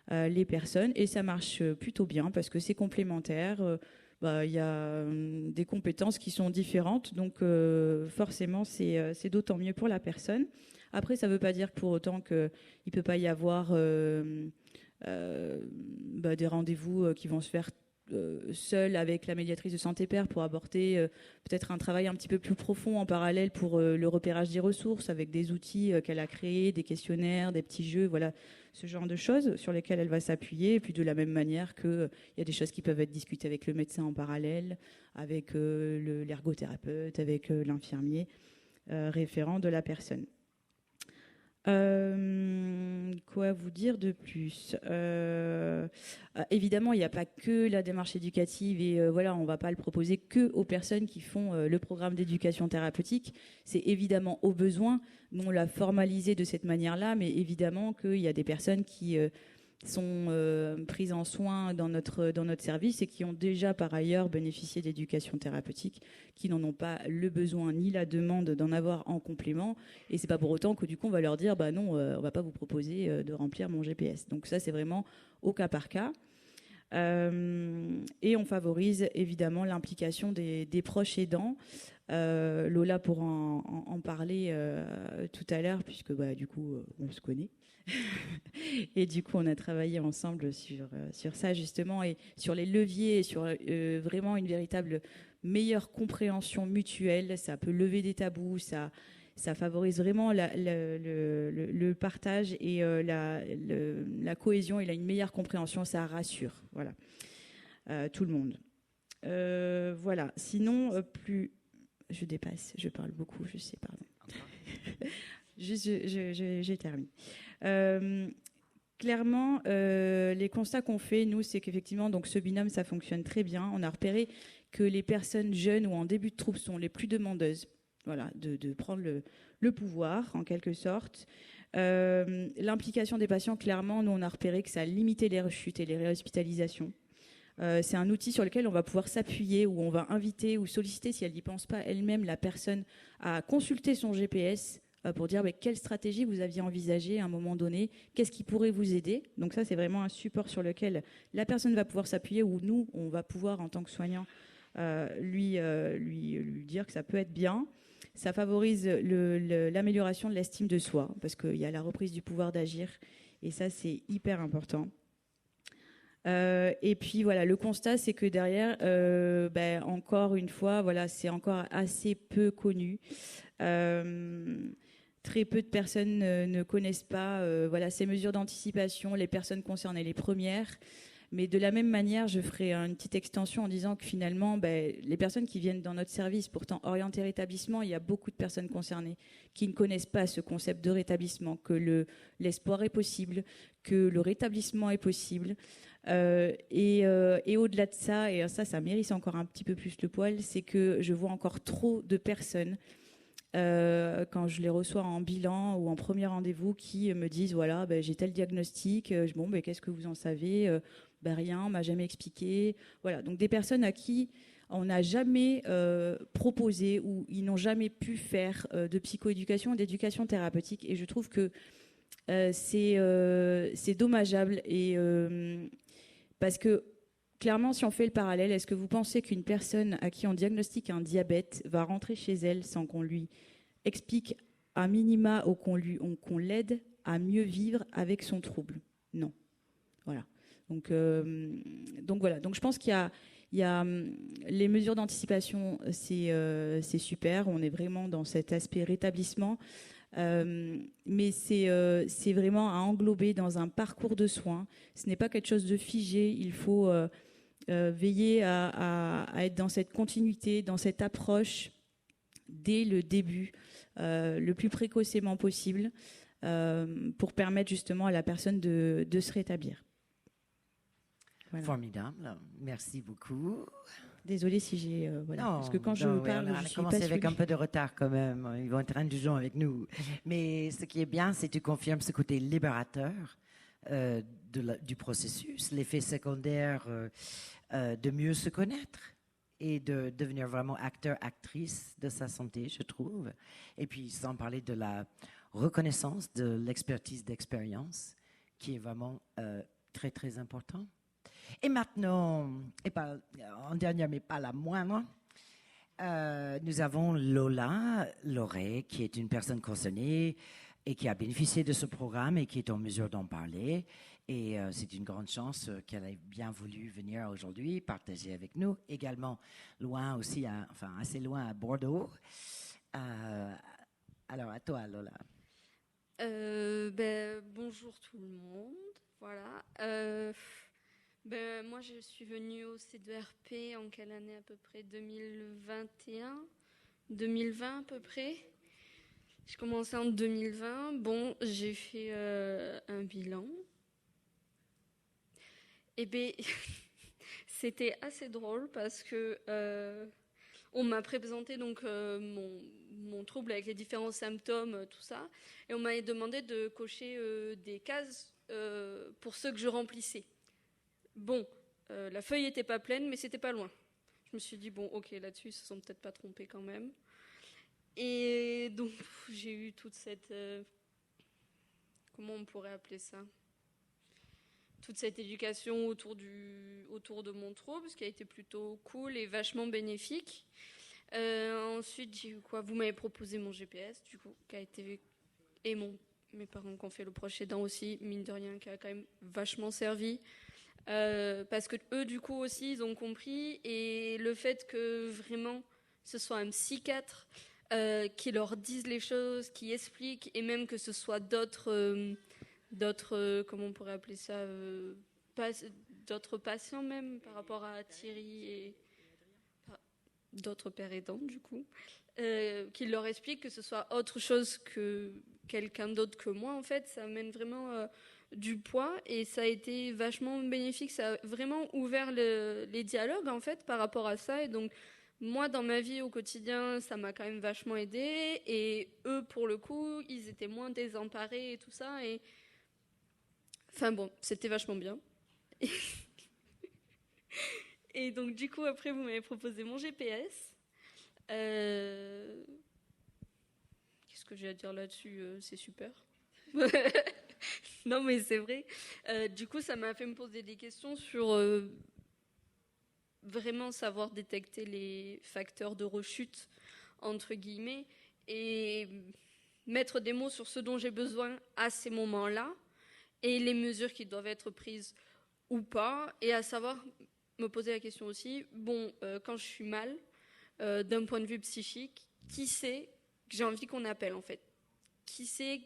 les personnes. Et ça marche plutôt bien parce que c'est complémentaire. Il y a des compétences qui sont différentes, donc forcément, c'est d'autant mieux pour la personne. Après, ça ne veut pas dire pour autant qu'il ne peut pas y avoir des rendez-vous qui vont se faire seule avec la médiatrice de santé pair pour aborder peut-être un travail un petit peu plus profond en parallèle pour le repérage des ressources avec des outils qu'elle a créés, des questionnaires, des petits jeux, voilà, ce genre de choses sur lesquelles elle va s'appuyer. Et puis de la même manière qu'il y a des choses qui peuvent être discutées avec le médecin en parallèle, avec l'ergothérapeute, avec l'infirmier référent de la personne. Quoi vous dire de plus évidemment, il n'y a pas que la démarche éducative et on ne va pas le proposer que aux personnes qui font le programme d'éducation thérapeutique. C'est évidemment au besoin. Nous, on l'a formalisé de cette manière-là, mais évidemment qu'il y a des personnes qui sont prises en soin dans notre service et qui ont déjà par ailleurs bénéficié d'éducation thérapeutique, qui n'en ont pas le besoin ni la demande d'en avoir en complément. Et c'est pas pour autant que du coup on va leur dire non, on va pas vous proposer de remplir mon GPS. Donc ça, c'est vraiment au cas par cas. Et on favorise évidemment l'implication des proches aidants. Lola pourra en parler tout à l'heure puisque du coup on se connaît. Et du coup, on a travaillé ensemble sur ça justement et sur les leviers et sur vraiment une véritable meilleure compréhension mutuelle. Ça peut lever des tabous, ça favorise vraiment le partage et la cohésion et une meilleure compréhension. Ça rassure, voilà, tout le monde. Voilà. Sinon, je dépasse, je parle beaucoup, je sais, pardon. J'ai terminé. Clairement, les constats qu'on fait, nous, c'est qu'effectivement, donc, ce binôme, ça fonctionne très bien. On a repéré que les personnes jeunes ou en début de trouble sont les plus demandeuses, voilà, de prendre le pouvoir, en quelque sorte. L'implication des patients, clairement, nous, on a repéré que ça a limité les rechutes et les réhospitalisations. C'est un outil sur lequel on va pouvoir s'appuyer, où on va inviter ou solliciter, si elle n'y pense pas elle-même, la personne à consulter son GPS pour dire quelle stratégie vous aviez envisagée à un moment donné, qu'est-ce qui pourrait vous aider. Donc ça, c'est vraiment un support sur lequel la personne va pouvoir s'appuyer, ou nous, on va pouvoir, en tant que soignant, lui dire que ça peut être bien. Ça favorise l'amélioration de l'estime de soi, parce qu'il y a la reprise du pouvoir d'agir, et ça, c'est hyper important. Et puis voilà, le constat, c'est que derrière, encore une fois, voilà, c'est encore assez peu connu. Très peu de personnes ne connaissent pas ces mesures d'anticipation, les personnes concernées les premières. Mais de la même manière, je ferai une petite extension en disant que finalement, les personnes qui viennent dans notre service, pourtant orientées rétablissement, il y a beaucoup de personnes concernées qui ne connaissent pas ce concept de rétablissement, que l'espoir est possible, que le rétablissement est possible. Et au-delà de ça, et ça mérite encore un petit peu plus le poil, c'est que je vois encore trop de personnes quand je les reçois en bilan ou en premier rendez-vous qui me disent voilà, j'ai tel diagnostic, qu'est-ce que vous en savez, rien, on m'a jamais expliqué. Voilà, donc des personnes à qui on n'a jamais proposé ou ils n'ont jamais pu faire de psychoéducation, d'éducation thérapeutique, et je trouve que c'est dommageable et parce que clairement, si on fait le parallèle, est-ce que vous pensez qu'une personne à qui on diagnostique un diabète va rentrer chez elle sans qu'on lui explique à minima ou qu'on l'aide à mieux vivre avec son trouble? Non. Voilà. Donc voilà. Donc je pense qu'il y a les mesures d'anticipation, c'est super. On est vraiment dans cet aspect rétablissement. Mais c'est vraiment à englober dans un parcours de soins. Ce n'est pas quelque chose de figé. Il faut veiller à être dans cette continuité, dans cette approche dès le début, le plus précocement possible, pour permettre justement à la personne de se rétablir. Voilà. Formidable, merci beaucoup. Désolée si j'ai... voilà. Non, parce que quand je parle, on a je suis commencé avec passionnée. un peu de retard quand même. Ils vont être indulgents avec nous. Mais ce qui est bien, c'est que tu confirmes ce côté libérateur du processus, l'effet secondaire de mieux se connaître et de devenir vraiment acteur, actrice de sa santé, je trouve. Et puis, sans parler de la reconnaissance de l'expertise d'expérience, qui est vraiment très, très important. Et maintenant, et pas, en dernière, mais pas la moindre, nous avons Lola Loré, qui est une personne concernée et qui a bénéficié de ce programme et qui est en mesure d'en parler. Et c'est une grande chance qu'elle ait bien voulu venir aujourd'hui partager avec nous. Également, loin aussi, assez loin à Bordeaux. Alors, à toi, Lola. Bonjour tout le monde. Voilà. Moi, je suis venue au C2RP en quelle année à peu près 2021 2020 à peu près. J'ai commencé en 2020. Bon, j'ai fait un bilan. Et c'était assez drôle parce que on m'a présenté donc mon trouble avec les différents symptômes, tout ça, et on m'a demandé de cocher des cases pour ceux que je remplissais. Bon, la feuille n'était pas pleine, mais c'était pas loin. Je me suis dit, bon, ok, là-dessus, ils se sont peut-être pas trompés quand même. Et donc, j'ai eu toute cette... comment on pourrait appeler ça ? Toute cette éducation autour de mon trouble, ce qui a été plutôt cool et vachement bénéfique. Ensuite, j'ai eu quoi ? Vous m'avez proposé mon GPS, du coup, qui a été... Et mes parents qui ont fait le proche aidant aussi, mine de rien, qui a quand même vachement servi. Parce que eux, du coup, aussi, ils ont compris. Et le fait que vraiment, ce soit un psychiatre qui leur dise les choses, qui explique, et même que ce soit d'autres comment on pourrait appeler ça, d'autres patients même, par rapport à Thierry et d'autres pères aidants, du coup, qui leur explique que ce soit autre chose que quelqu'un d'autre que moi, en fait, ça amène vraiment du poids, et ça a été vachement bénéfique. Ça a vraiment ouvert les dialogues, en fait, par rapport à ça. Et donc, moi, dans ma vie au quotidien, ça m'a quand même vachement aidée. Et eux, pour le coup, ils étaient moins désemparés et tout ça. Et enfin bon, c'était vachement bien. Et donc, du coup, après, vous m'avez proposé mon GPS. Qu'est-ce que j'ai à dire là-dessus ? C'est super. Non, mais c'est vrai. Du coup, ça m'a fait me poser des questions sur vraiment savoir détecter les facteurs de rechute, entre guillemets, et mettre des mots sur ce dont j'ai besoin à ces moments-là, et les mesures qui doivent être prises ou pas, et à savoir me poser la question aussi, quand je suis mal, d'un point de vue psychique, qui c'est que j'ai envie qu'on appelle, en fait ? Qui c'est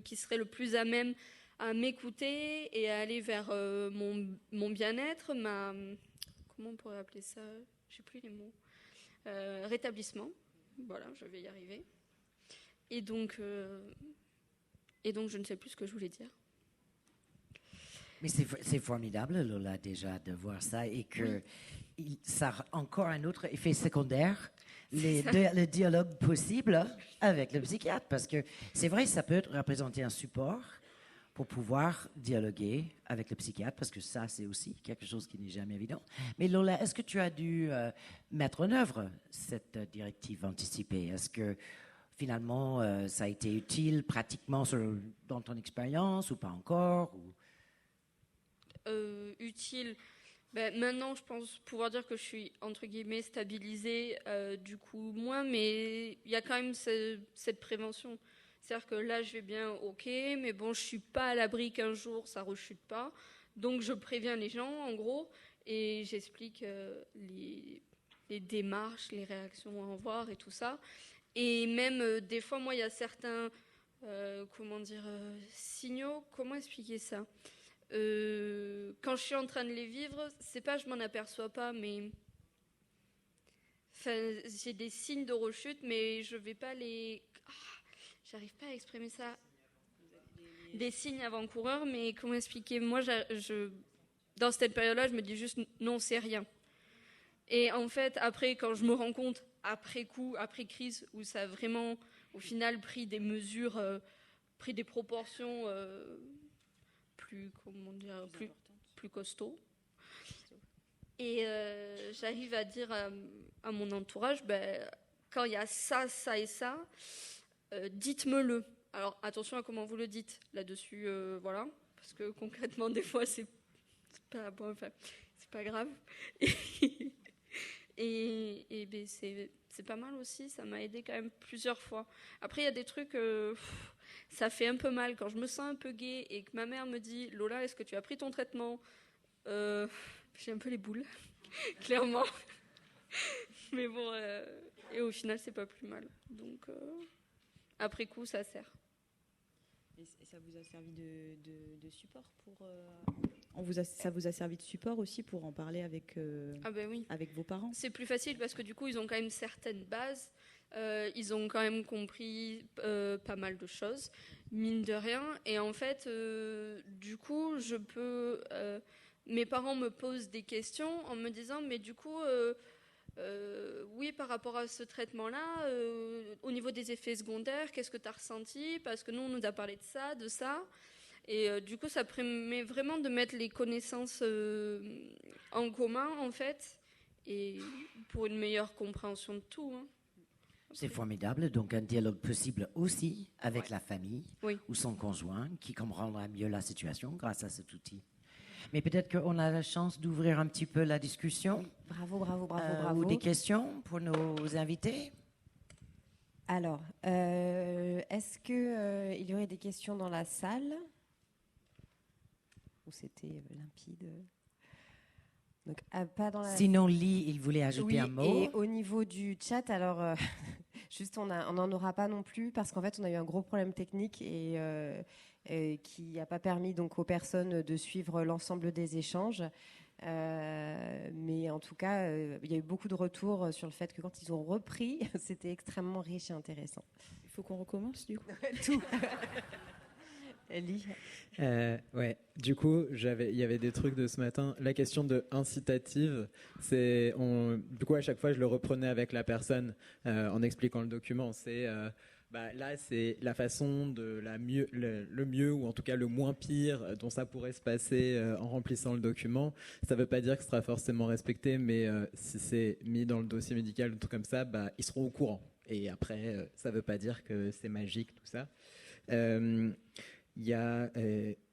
qui serait le plus à même à m'écouter et à aller vers mon bien-être, comment on pourrait appeler ça ? J'ai plus les mots. Rétablissement. Voilà, je vais y arriver. Et donc, je ne sais plus ce que je voulais dire. Mais c'est formidable, Lola, déjà, de voir ça, et que ça a encore un autre effet secondaire, le dialogue possible avec le psychiatre, parce que c'est vrai, ça peut représenter un support pour pouvoir dialoguer avec le psychiatre, parce que ça, c'est aussi quelque chose qui n'est jamais évident. Mais Lola, est-ce que tu as dû mettre en œuvre cette directive anticipée ? Est-ce que finalement, ça a été utile pratiquement dans ton expérience ou pas encore Utile. Maintenant, je pense pouvoir dire que je suis, entre guillemets, stabilisée, du coup, moins, mais il y a quand même cette prévention. C'est-à-dire que là, je vais bien, ok, mais bon, je ne suis pas à l'abri qu'un jour, ça ne rechute pas. Donc, je préviens les gens, en gros, et j'explique les démarches, les réactions à avoir et tout ça. Et même, des fois, moi, il y a certains, signaux, comment expliquer ça ? Quand je suis en train de les vivre, c'est pas je m'en aperçois pas, mais j'ai des signes de rechute, mais je vais pas les... j'arrive pas à exprimer ça. Des signes avant-coureurs, mais comment expliquer? Moi, dans cette période-là, je me dis juste non, c'est rien. Et en fait, après, quand je me rends compte, après coup, après crise, où ça a vraiment, au final, pris des mesures, pris des proportions plus costauds. Et j'arrive à dire à mon entourage, quand il y a ça, ça et ça, dites-me-le. Alors attention à comment vous le dites là-dessus, voilà, parce que concrètement, des fois, c'est pas bon, enfin, c'est pas grave. Et c'est pas mal aussi, ça m'a aidé quand même plusieurs fois. Après, il y a des trucs, ça fait un peu mal quand je me sens un peu gaie et que ma mère me dit « Lola, est-ce que tu as pris ton traitement ?» J'ai un peu les boules, clairement. Mais bon, et au final, c'est pas plus mal. Donc, après coup, ça sert. Et ça vous a servi de support ça vous a servi de support aussi pour en parler avec, oui. avec vos parents? C'est plus facile parce que du coup, ils ont quand même certaines bases. Ils ont quand même compris pas mal de choses, mine de rien. Et en fait, du coup, mes parents me posent des questions en me disant, mais du coup, oui, par rapport à ce traitement-là, au niveau des effets secondaires, qu'est-ce que tu as ressenti? Parce que nous, on nous a parlé de ça. Et du coup, ça permet vraiment de mettre les connaissances en commun, en fait, et pour une meilleure compréhension de tout. Hein. C'est formidable, donc un dialogue possible aussi avec la famille ou son conjoint qui comprendra mieux la situation grâce à cet outil. Mais peut-être qu'on a la chance d'ouvrir un petit peu la discussion. Bravo. Ou des questions pour nos invités. Alors, est-ce qu'il y aurait des questions dans la salle? Ou c'était limpide? Donc, pas dans la... Sinon, Lee, il voulait ajouter un mot. Et au niveau du chat, alors, juste, on n'en aura pas non plus parce qu'en fait, on a eu un gros problème technique qui n'a pas permis donc, aux personnes de suivre l'ensemble des échanges. Mais en tout cas, il y a eu beaucoup de retours sur le fait que quand ils ont repris, c'était extrêmement riche et intéressant. Il faut qu'on recommence, du coup. Tout. Ellie. Ouais. Du coup, il y avait des trucs de ce matin. La question de incitative, du coup, à chaque fois, je le reprenais avec la personne en expliquant le document. Là, c'est la façon de le mieux, ou en tout cas le moins pire dont ça pourrait se passer en remplissant le document. Ça ne veut pas dire que ce sera forcément respecté, mais si c'est mis dans le dossier médical, un truc comme ça, ils seront au courant. Et après, ça ne veut pas dire que c'est magique, tout ça. Il y a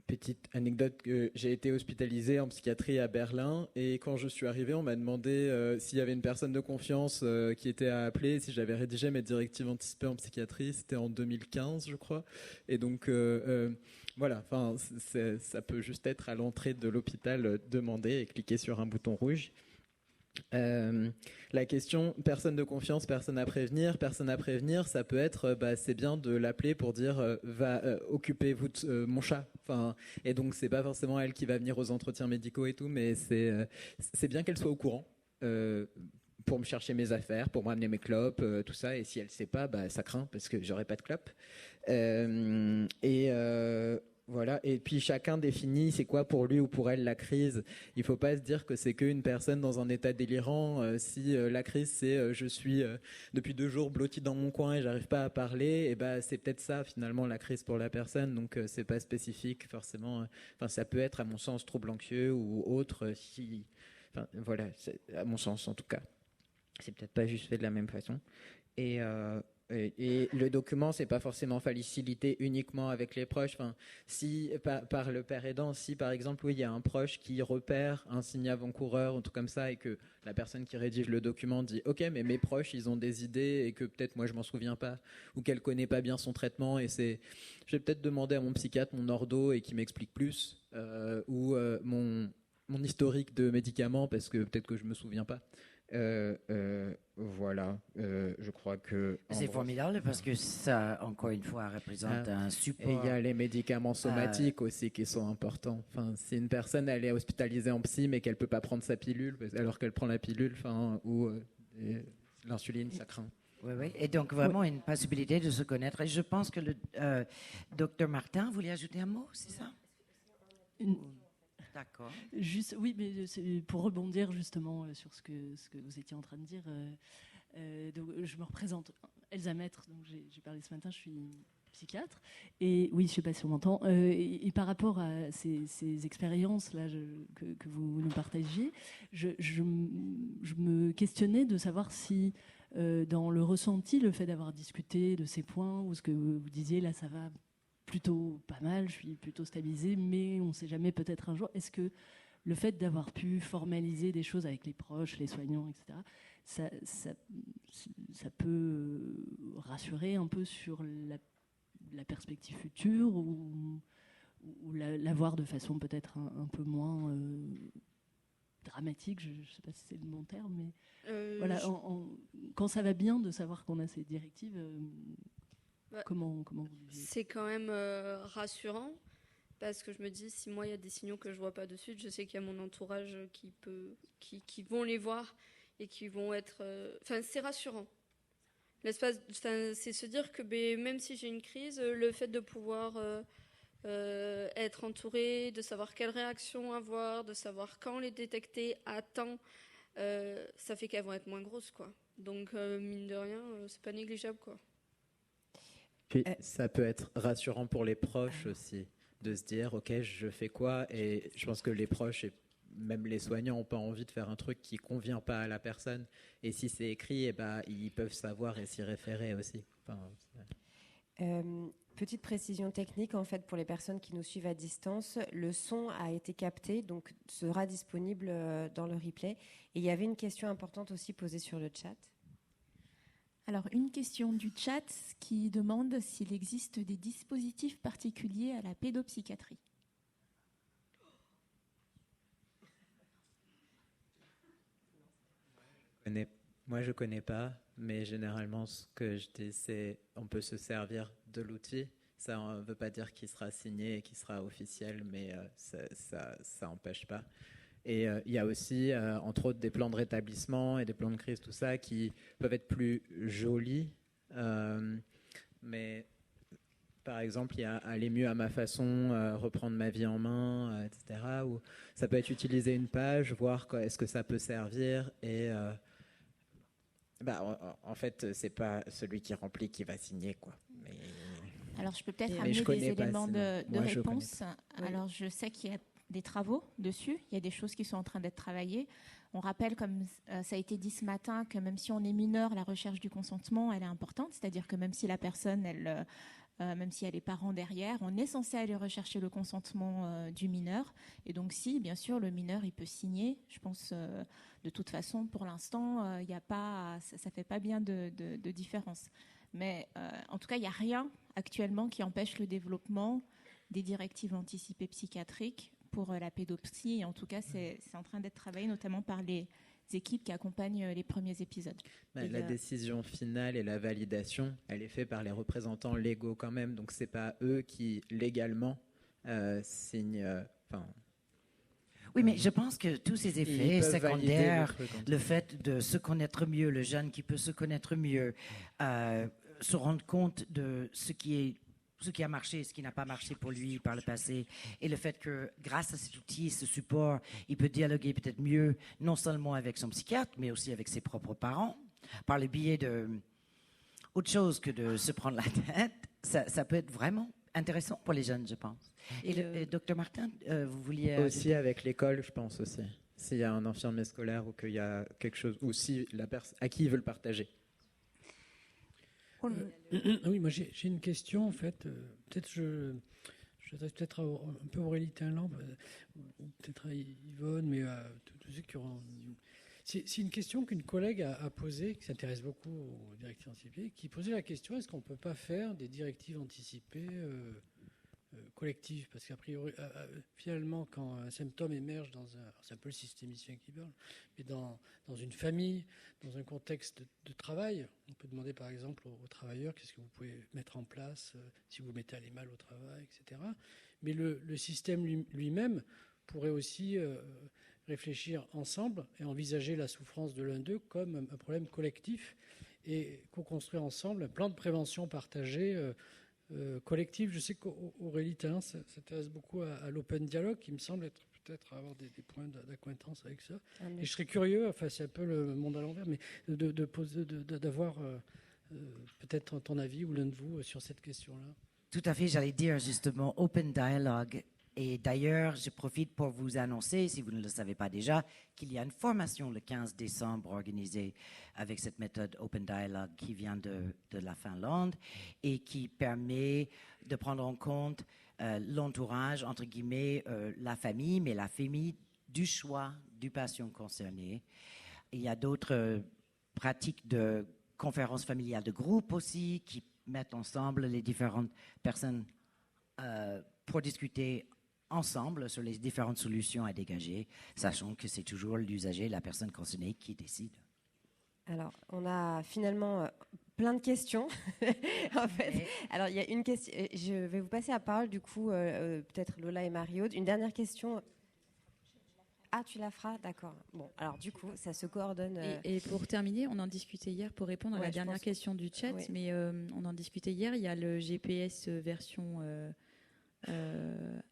petite anecdote que j'ai été hospitalisé en psychiatrie à Berlin et quand je suis arrivé, on m'a demandé s'il y avait une personne de confiance qui était à appeler, si j'avais rédigé mes directives anticipées en psychiatrie. C'était en 2015, je crois. Et donc voilà, ça peut juste être à l'entrée de l'hôpital demander et cliquer sur un bouton rouge. La question personne de confiance, personne à prévenir, ça peut être c'est bien de l'appeler pour dire occupez-vous de mon chat. Et donc c'est pas forcément elle qui va venir aux entretiens médicaux et tout, mais c'est bien qu'elle soit au courant pour me chercher mes affaires, pour me ramener mes clopes, tout ça. Et si elle sait pas, ça craint parce que j'aurai pas de clopes. Voilà. Et puis chacun définit c'est quoi pour lui ou pour elle la crise. Il faut pas se dire que c'est qu'une personne dans un état délirant. Si la crise c'est je suis depuis 2 jours blotti dans mon coin et j'arrive pas à parler, et c'est peut-être ça finalement la crise pour la personne. Donc c'est pas spécifique forcément. Ça peut être à mon sens trouble anxieux ou autre. Voilà, à mon sens en tout cas. C'est peut-être pas juste fait de la même façon. Et le document, c'est pas forcément facilité uniquement avec les proches. Si par le père aidant, si par exemple, il y a un proche qui repère un signe avant-coureur, un truc comme ça, et que la personne qui rédige le document dit OK, mais mes proches, ils ont des idées et que peut-être moi je m'en souviens pas, ou qu'elle connaît pas bien son traitement, je vais peut-être demander à mon psychiatre, mon ordo, et qui m'explique plus, ou mon historique de médicaments parce que peut-être que je me souviens pas. Voilà, je crois que c'est formidable parce que ça, encore une fois, représente un support. Et il y a les médicaments somatiques aussi qui sont importants. Si une personne elle est hospitalisée en psy mais qu'elle peut pas prendre sa pilule alors qu'elle prend la pilule, L'insuline, ça craint. Oui, oui. Et donc, vraiment, une possibilité de se connaître. Et je pense que le docteur Martin voulait ajouter un mot, c'est ça? D'accord. Juste, oui, mais pour rebondir justement sur ce que vous étiez en train de dire, donc, je me représente Elsa Maître, donc j'ai parlé ce matin, je suis psychiatre, et oui, je ne sais pas si on m'entend, et par rapport à ces expériences-là que vous nous partagiez, je me questionnais de savoir si dans le ressenti, le fait d'avoir discuté de ces points, ou ce que vous disiez, là ça va plutôt pas mal, je suis plutôt stabilisée, mais on ne sait jamais, peut-être un jour. Est-ce que le fait d'avoir pu formaliser des choses avec les proches, les soignants, etc., ça peut rassurer un peu sur la perspective future ou la voir de façon peut-être un peu moins dramatique, je ne sais pas si c'est le bon terme, mais voilà, quand ça va bien de savoir qu'on a ces directives... Comment vous vivez ? C'est quand même rassurant parce que je me dis si moi il y a des signaux que je vois pas de suite, je sais qu'il y a mon entourage qui vont les voir et qui vont être. Enfin, c'est rassurant. C'est se dire que même si j'ai une crise, le fait de pouvoir être entouré, de savoir quelles réactions avoir, de savoir quand les détecter à temps, ça fait qu'elles vont être moins grosses, quoi. Donc mine de rien, c'est pas négligeable, quoi. Puis ça peut être rassurant pour les proches aussi, de se dire ok, je fais quoi, et je pense que les proches et même les soignants n'ont pas envie de faire un truc qui ne convient pas à la personne, et si c'est écrit, ils peuvent savoir et s'y référer aussi. Petite précision technique en fait pour les personnes qui nous suivent à distance, le son a été capté, donc sera disponible dans le replay, et il y avait une question importante aussi posée sur le chat. Alors, une question du chat qui demande s'il existe des dispositifs particuliers à la pédopsychiatrie. Moi, je ne connais pas, mais généralement, ce que je dis, c'est on peut se servir de l'outil. Ça ne veut pas dire qu'il sera signé et qu'il sera officiel, mais ça n'empêche pas. Et il y a aussi, entre autres, des plans de rétablissement et des plans de crise, tout ça, qui peuvent être plus jolis. Mais par exemple, il y a aller mieux à ma façon, reprendre ma vie en main, etc. Ou ça peut être utiliser une page, voir est-ce que ça peut servir. Et en fait, c'est pas celui qui remplit qui va signer, quoi. Alors, je peux peut-être amener des éléments de réponse. Alors, je sais qu'il y a des travaux dessus. Il y a des choses qui sont en train d'être travaillées. On rappelle, comme ça a été dit ce matin, que même si on est mineur, la recherche du consentement, elle est importante. C'est-à-dire que même si la personne, même si elle est parent derrière, on est censé aller rechercher le consentement du mineur. Et donc, si, bien sûr, le mineur, il peut signer. Je pense, de toute façon, pour l'instant, il y a pas, ça fait pas bien de différence. Mais en tout cas, il n'y a rien actuellement qui empêche le développement des directives anticipées psychiatriques pour la pédopsie. Et en tout cas, c'est en train d'être travaillé, notamment par les équipes qui accompagnent les premiers épisodes. La décision finale et la validation, elle est faite par les représentants légaux quand même. Donc, ce n'est pas eux qui, légalement, signent... Oui, mais je pense que tous ces effets secondaires, le fait de se connaître mieux, le jeune qui peut se connaître mieux, se rendre compte de ce qui a marché et ce qui n'a pas marché pour lui par le passé, et le fait que grâce à cet outil, ce support, il peut dialoguer peut-être mieux, non seulement avec son psychiatre, mais aussi avec ses propres parents, par le biais de autre chose que de se prendre la tête. Ça peut être vraiment intéressant pour les jeunes, je pense. Et Dr Martin, vous vouliez... Aussi avec l'école, je pense aussi. S'il y a un infirmier scolaire ou qu'il y a quelque chose, ou si à qui il veut le partager. Oui, moi j'ai une question en fait. Peut-être je s'adresse peut-être un peu à Aurélie Tinland, ou peut-être à Yvonne, mais tous ceux qui auront... C'est une question qu'une collègue a posée, qui s'intéresse beaucoup aux directives anticipées, qui posait la question, est-ce qu'on ne peut pas faire des directives anticipées collectives? Parce qu'à priori, finalement, quand un symptôme émerge c'est un peu le systémicien qui parle, mais dans une famille, dans un contexte de travail, on peut demander par exemple aux travailleurs qu'est-ce que vous pouvez mettre en place si vous mettez à aller mal au travail, etc. Mais le système lui-même pourrait aussi réfléchir ensemble et envisager la souffrance de l'un d'eux comme un problème collectif et co-construire ensemble un plan de prévention partagé collectif. Je sais qu'Aurélie Talin s'intéresse beaucoup à l'open dialogue, qui me semble être peut-être avoir des points d'acquaintance avec ça. Et je serais curieux, enfin c'est un peu le monde à l'envers, mais d'avoir peut-être ton avis ou l'un de vous sur cette question-là. Tout à fait, j'allais dire justement open dialogue. Et d'ailleurs, je profite pour vous annoncer, si vous ne le savez pas déjà, qu'il y a une formation le 15 décembre organisée avec cette méthode Open Dialogue qui vient de la Finlande et qui permet de prendre en compte l'entourage, entre guillemets, la famille, mais la famille du choix du patient concerné. Il y a d'autres pratiques de conférences familiales de groupe aussi qui mettent ensemble les différentes personnes pour discuter ensemble sur les différentes solutions à dégager, sachant que c'est toujours l'usager, la personne concernée qui décide. Alors, on a finalement plein de questions. En fait. Alors, il y a une question. Je vais vous passer la parole, du coup, peut-être Lola et Marie-Aude. Une dernière question. Ah, tu la feras? D'accord. Bon, alors du coup, ça se coordonne. Et pour terminer, on en discutait hier pour répondre à la dernière question du chat, mais on en discutait hier. Il y a le GPS version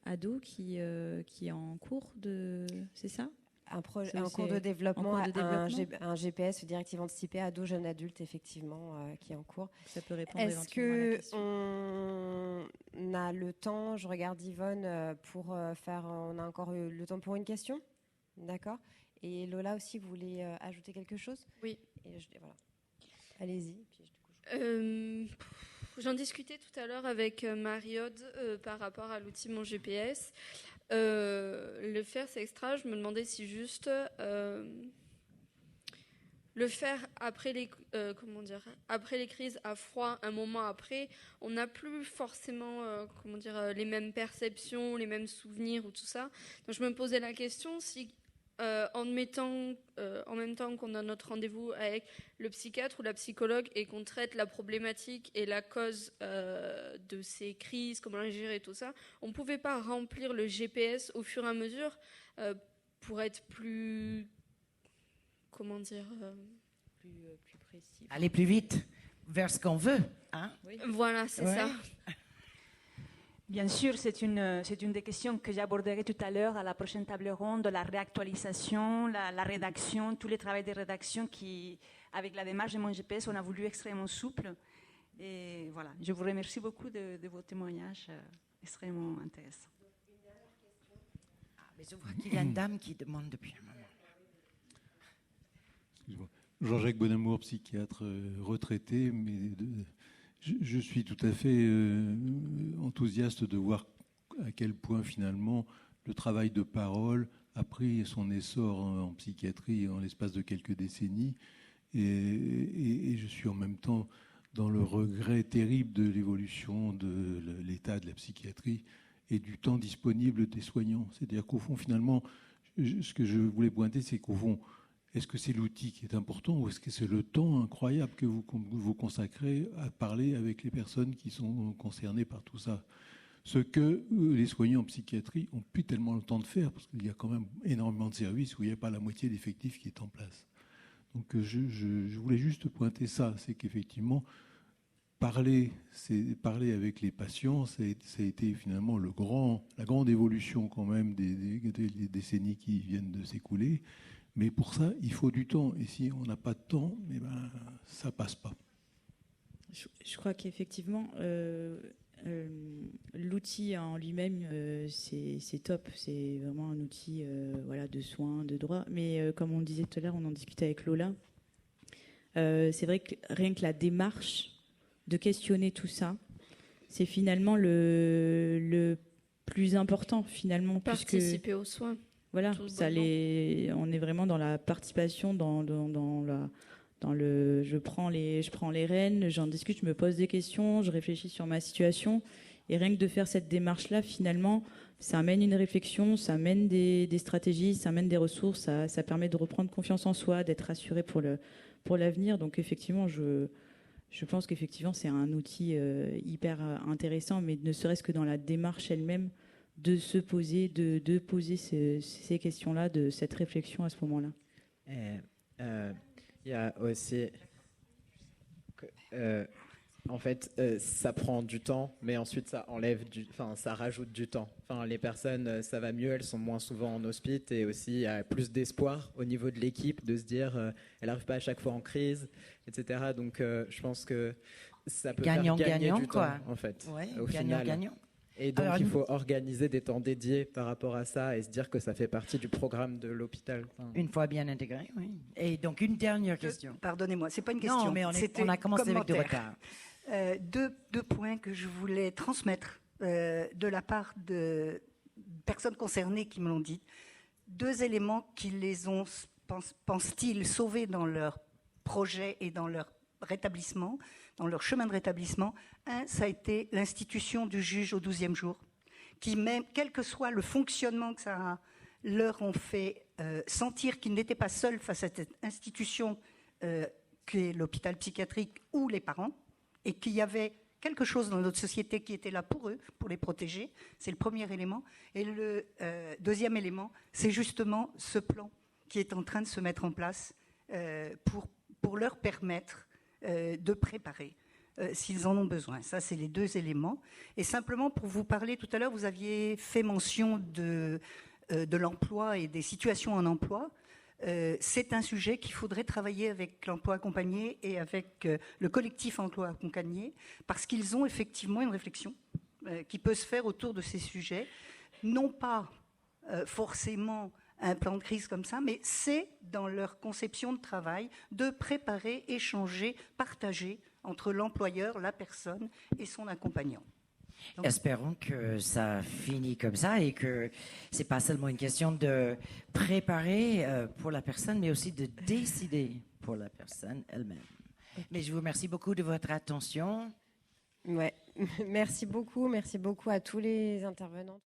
ado qui est en cours de... C'est ça? Un cours de développement, un GPS, directive anticipée ado, jeune adulte, effectivement, qui est en cours. Ça peut répondre éventuellement à la question. On a le temps, je regarde Yvonne, pour faire... On a encore le temps pour une question? D'accord. Et Lola aussi, vous voulez ajouter quelque chose? Oui. Et voilà. Allez-y. J'en discutais tout à l'heure avec Marie-Aude par rapport à l'outil Mon GPS. Le faire, c'est extra. Je me demandais si juste le faire après les crises à froid, un moment après, on n'a plus forcément les mêmes perceptions, les mêmes souvenirs ou tout ça. Donc je me posais la question si en même temps qu'on a notre rendez-vous avec le psychiatre ou la psychologue et qu'on traite la problématique et la cause de ces crises, comment les gérer et tout ça, on ne pouvait pas remplir le GPS au fur et à mesure pour être plus... Comment dire plus précis. Aller plus vite vers ce qu'on veut. Hein? Oui. Voilà, c'est ça. Bien sûr, c'est une des questions que j'aborderai tout à l'heure à la prochaine table ronde, la réactualisation, la rédaction, tous les travaux de rédaction qui, avec la démarche de Mon GPS, on a voulu extrêmement souple. Et voilà, je vous remercie beaucoup de vos témoignages extrêmement intéressants. Mais je vois qu'il y a une dame qui demande depuis un moment. Excusez-moi. Jean-Jacques Bonamour, psychiatre retraité, mais je suis tout à fait enthousiaste de voir à quel point finalement le travail de parole a pris son essor en psychiatrie en l'espace de quelques décennies. Et je suis en même temps dans le regret terrible de l'évolution de l'état de la psychiatrie et du temps disponible des soignants. C'est-à-dire qu'au fond, finalement, ce que je voulais pointer, c'est qu'au fond, est-ce que c'est l'outil qui est important ou est-ce que c'est le temps incroyable que vous consacrez à parler avec les personnes qui sont concernées par tout ça? Ce que les soignants en psychiatrie n'ont plus tellement le temps de faire, parce qu'il y a quand même énormément de services où il n'y a pas la moitié d'effectifs qui est en place. Donc je voulais juste pointer ça, c'est qu'effectivement, parler avec les patients, ça a été finalement la grande évolution quand même des décennies qui viennent de s'écouler. Mais pour ça, il faut du temps. Et si on n'a pas de temps, ça ne passe pas. Je crois qu'effectivement, l'outil en lui-même, c'est top. C'est vraiment un outil de soins, de droit. Mais comme on disait tout à l'heure, on en discutait avec Lola. C'est vrai que rien que la démarche de questionner tout ça, c'est finalement le plus important, finalement. Participer aux soins. Voilà, on est vraiment dans la participation, dans le je prends les rênes, j'en discute, je me pose des questions, je réfléchis sur ma situation. Et rien que de faire cette démarche-là, finalement, ça amène une réflexion, ça amène des stratégies, ça amène des ressources, ça permet de reprendre confiance en soi, d'être rassuré pour l'avenir. Donc effectivement, je pense qu'effectivement, c'est un outil hyper intéressant, mais ne serait-ce que dans la démarche elle-même, de se poser, de poser ces questions-là, de cette réflexion à ce moment-là. Il y a aussi... en fait, ça prend du temps, mais ensuite ça ça rajoute du temps. Enfin, les personnes, ça va mieux, elles sont moins souvent en hospice, et aussi il y a plus d'espoir au niveau de l'équipe de se dire, elle n'arrive pas à chaque fois en crise, etc. Donc, je pense que ça peut faire gagner du temps, en fait, au final. Gagnant. Et donc, il faut organiser des temps dédiés par rapport à ça et se dire que ça fait partie du programme de l'hôpital. Une fois bien intégré, oui. Et donc, une dernière question. Pardonnez-moi, c'est pas une question. Non, mais on a commencé avec du retard. Deux points que je voulais transmettre de la part de personnes concernées qui me l'ont dit. 2 éléments qui les ont, pensent-ils, sauvés dans leur projet et dans leur rétablissement, dans leur chemin de rétablissement. Un, ça a été l'institution du juge au 12e jour, qui même, quel que soit le fonctionnement que ça leur ont fait sentir qu'ils n'étaient pas seuls face à cette institution qu'est l'hôpital psychiatrique ou les parents, et qu'il y avait quelque chose dans notre société qui était là pour eux, pour les protéger. C'est le premier élément. Et le deuxième élément, c'est justement ce plan qui est en train de se mettre en place pour leur permettre de préparer s'ils en ont besoin. Ça, c'est les 2 éléments. Et simplement, pour vous parler, tout à l'heure, vous aviez fait mention de l'emploi et des situations en emploi. C'est un sujet qu'il faudrait travailler avec l'emploi accompagné et avec le collectif emploi accompagné, parce qu'ils ont effectivement une réflexion qui peut se faire autour de ces sujets. Non pas forcément un plan de crise comme ça, mais c'est dans leur conception de travail de préparer, échanger, partager entre l'employeur, la personne et son accompagnant. Donc, espérons que ça finit comme ça et que c'est pas seulement une question de préparer pour la personne, mais aussi de décider pour la personne elle-même. Mais je vous remercie beaucoup de votre attention. Ouais, merci beaucoup à tous les intervenants.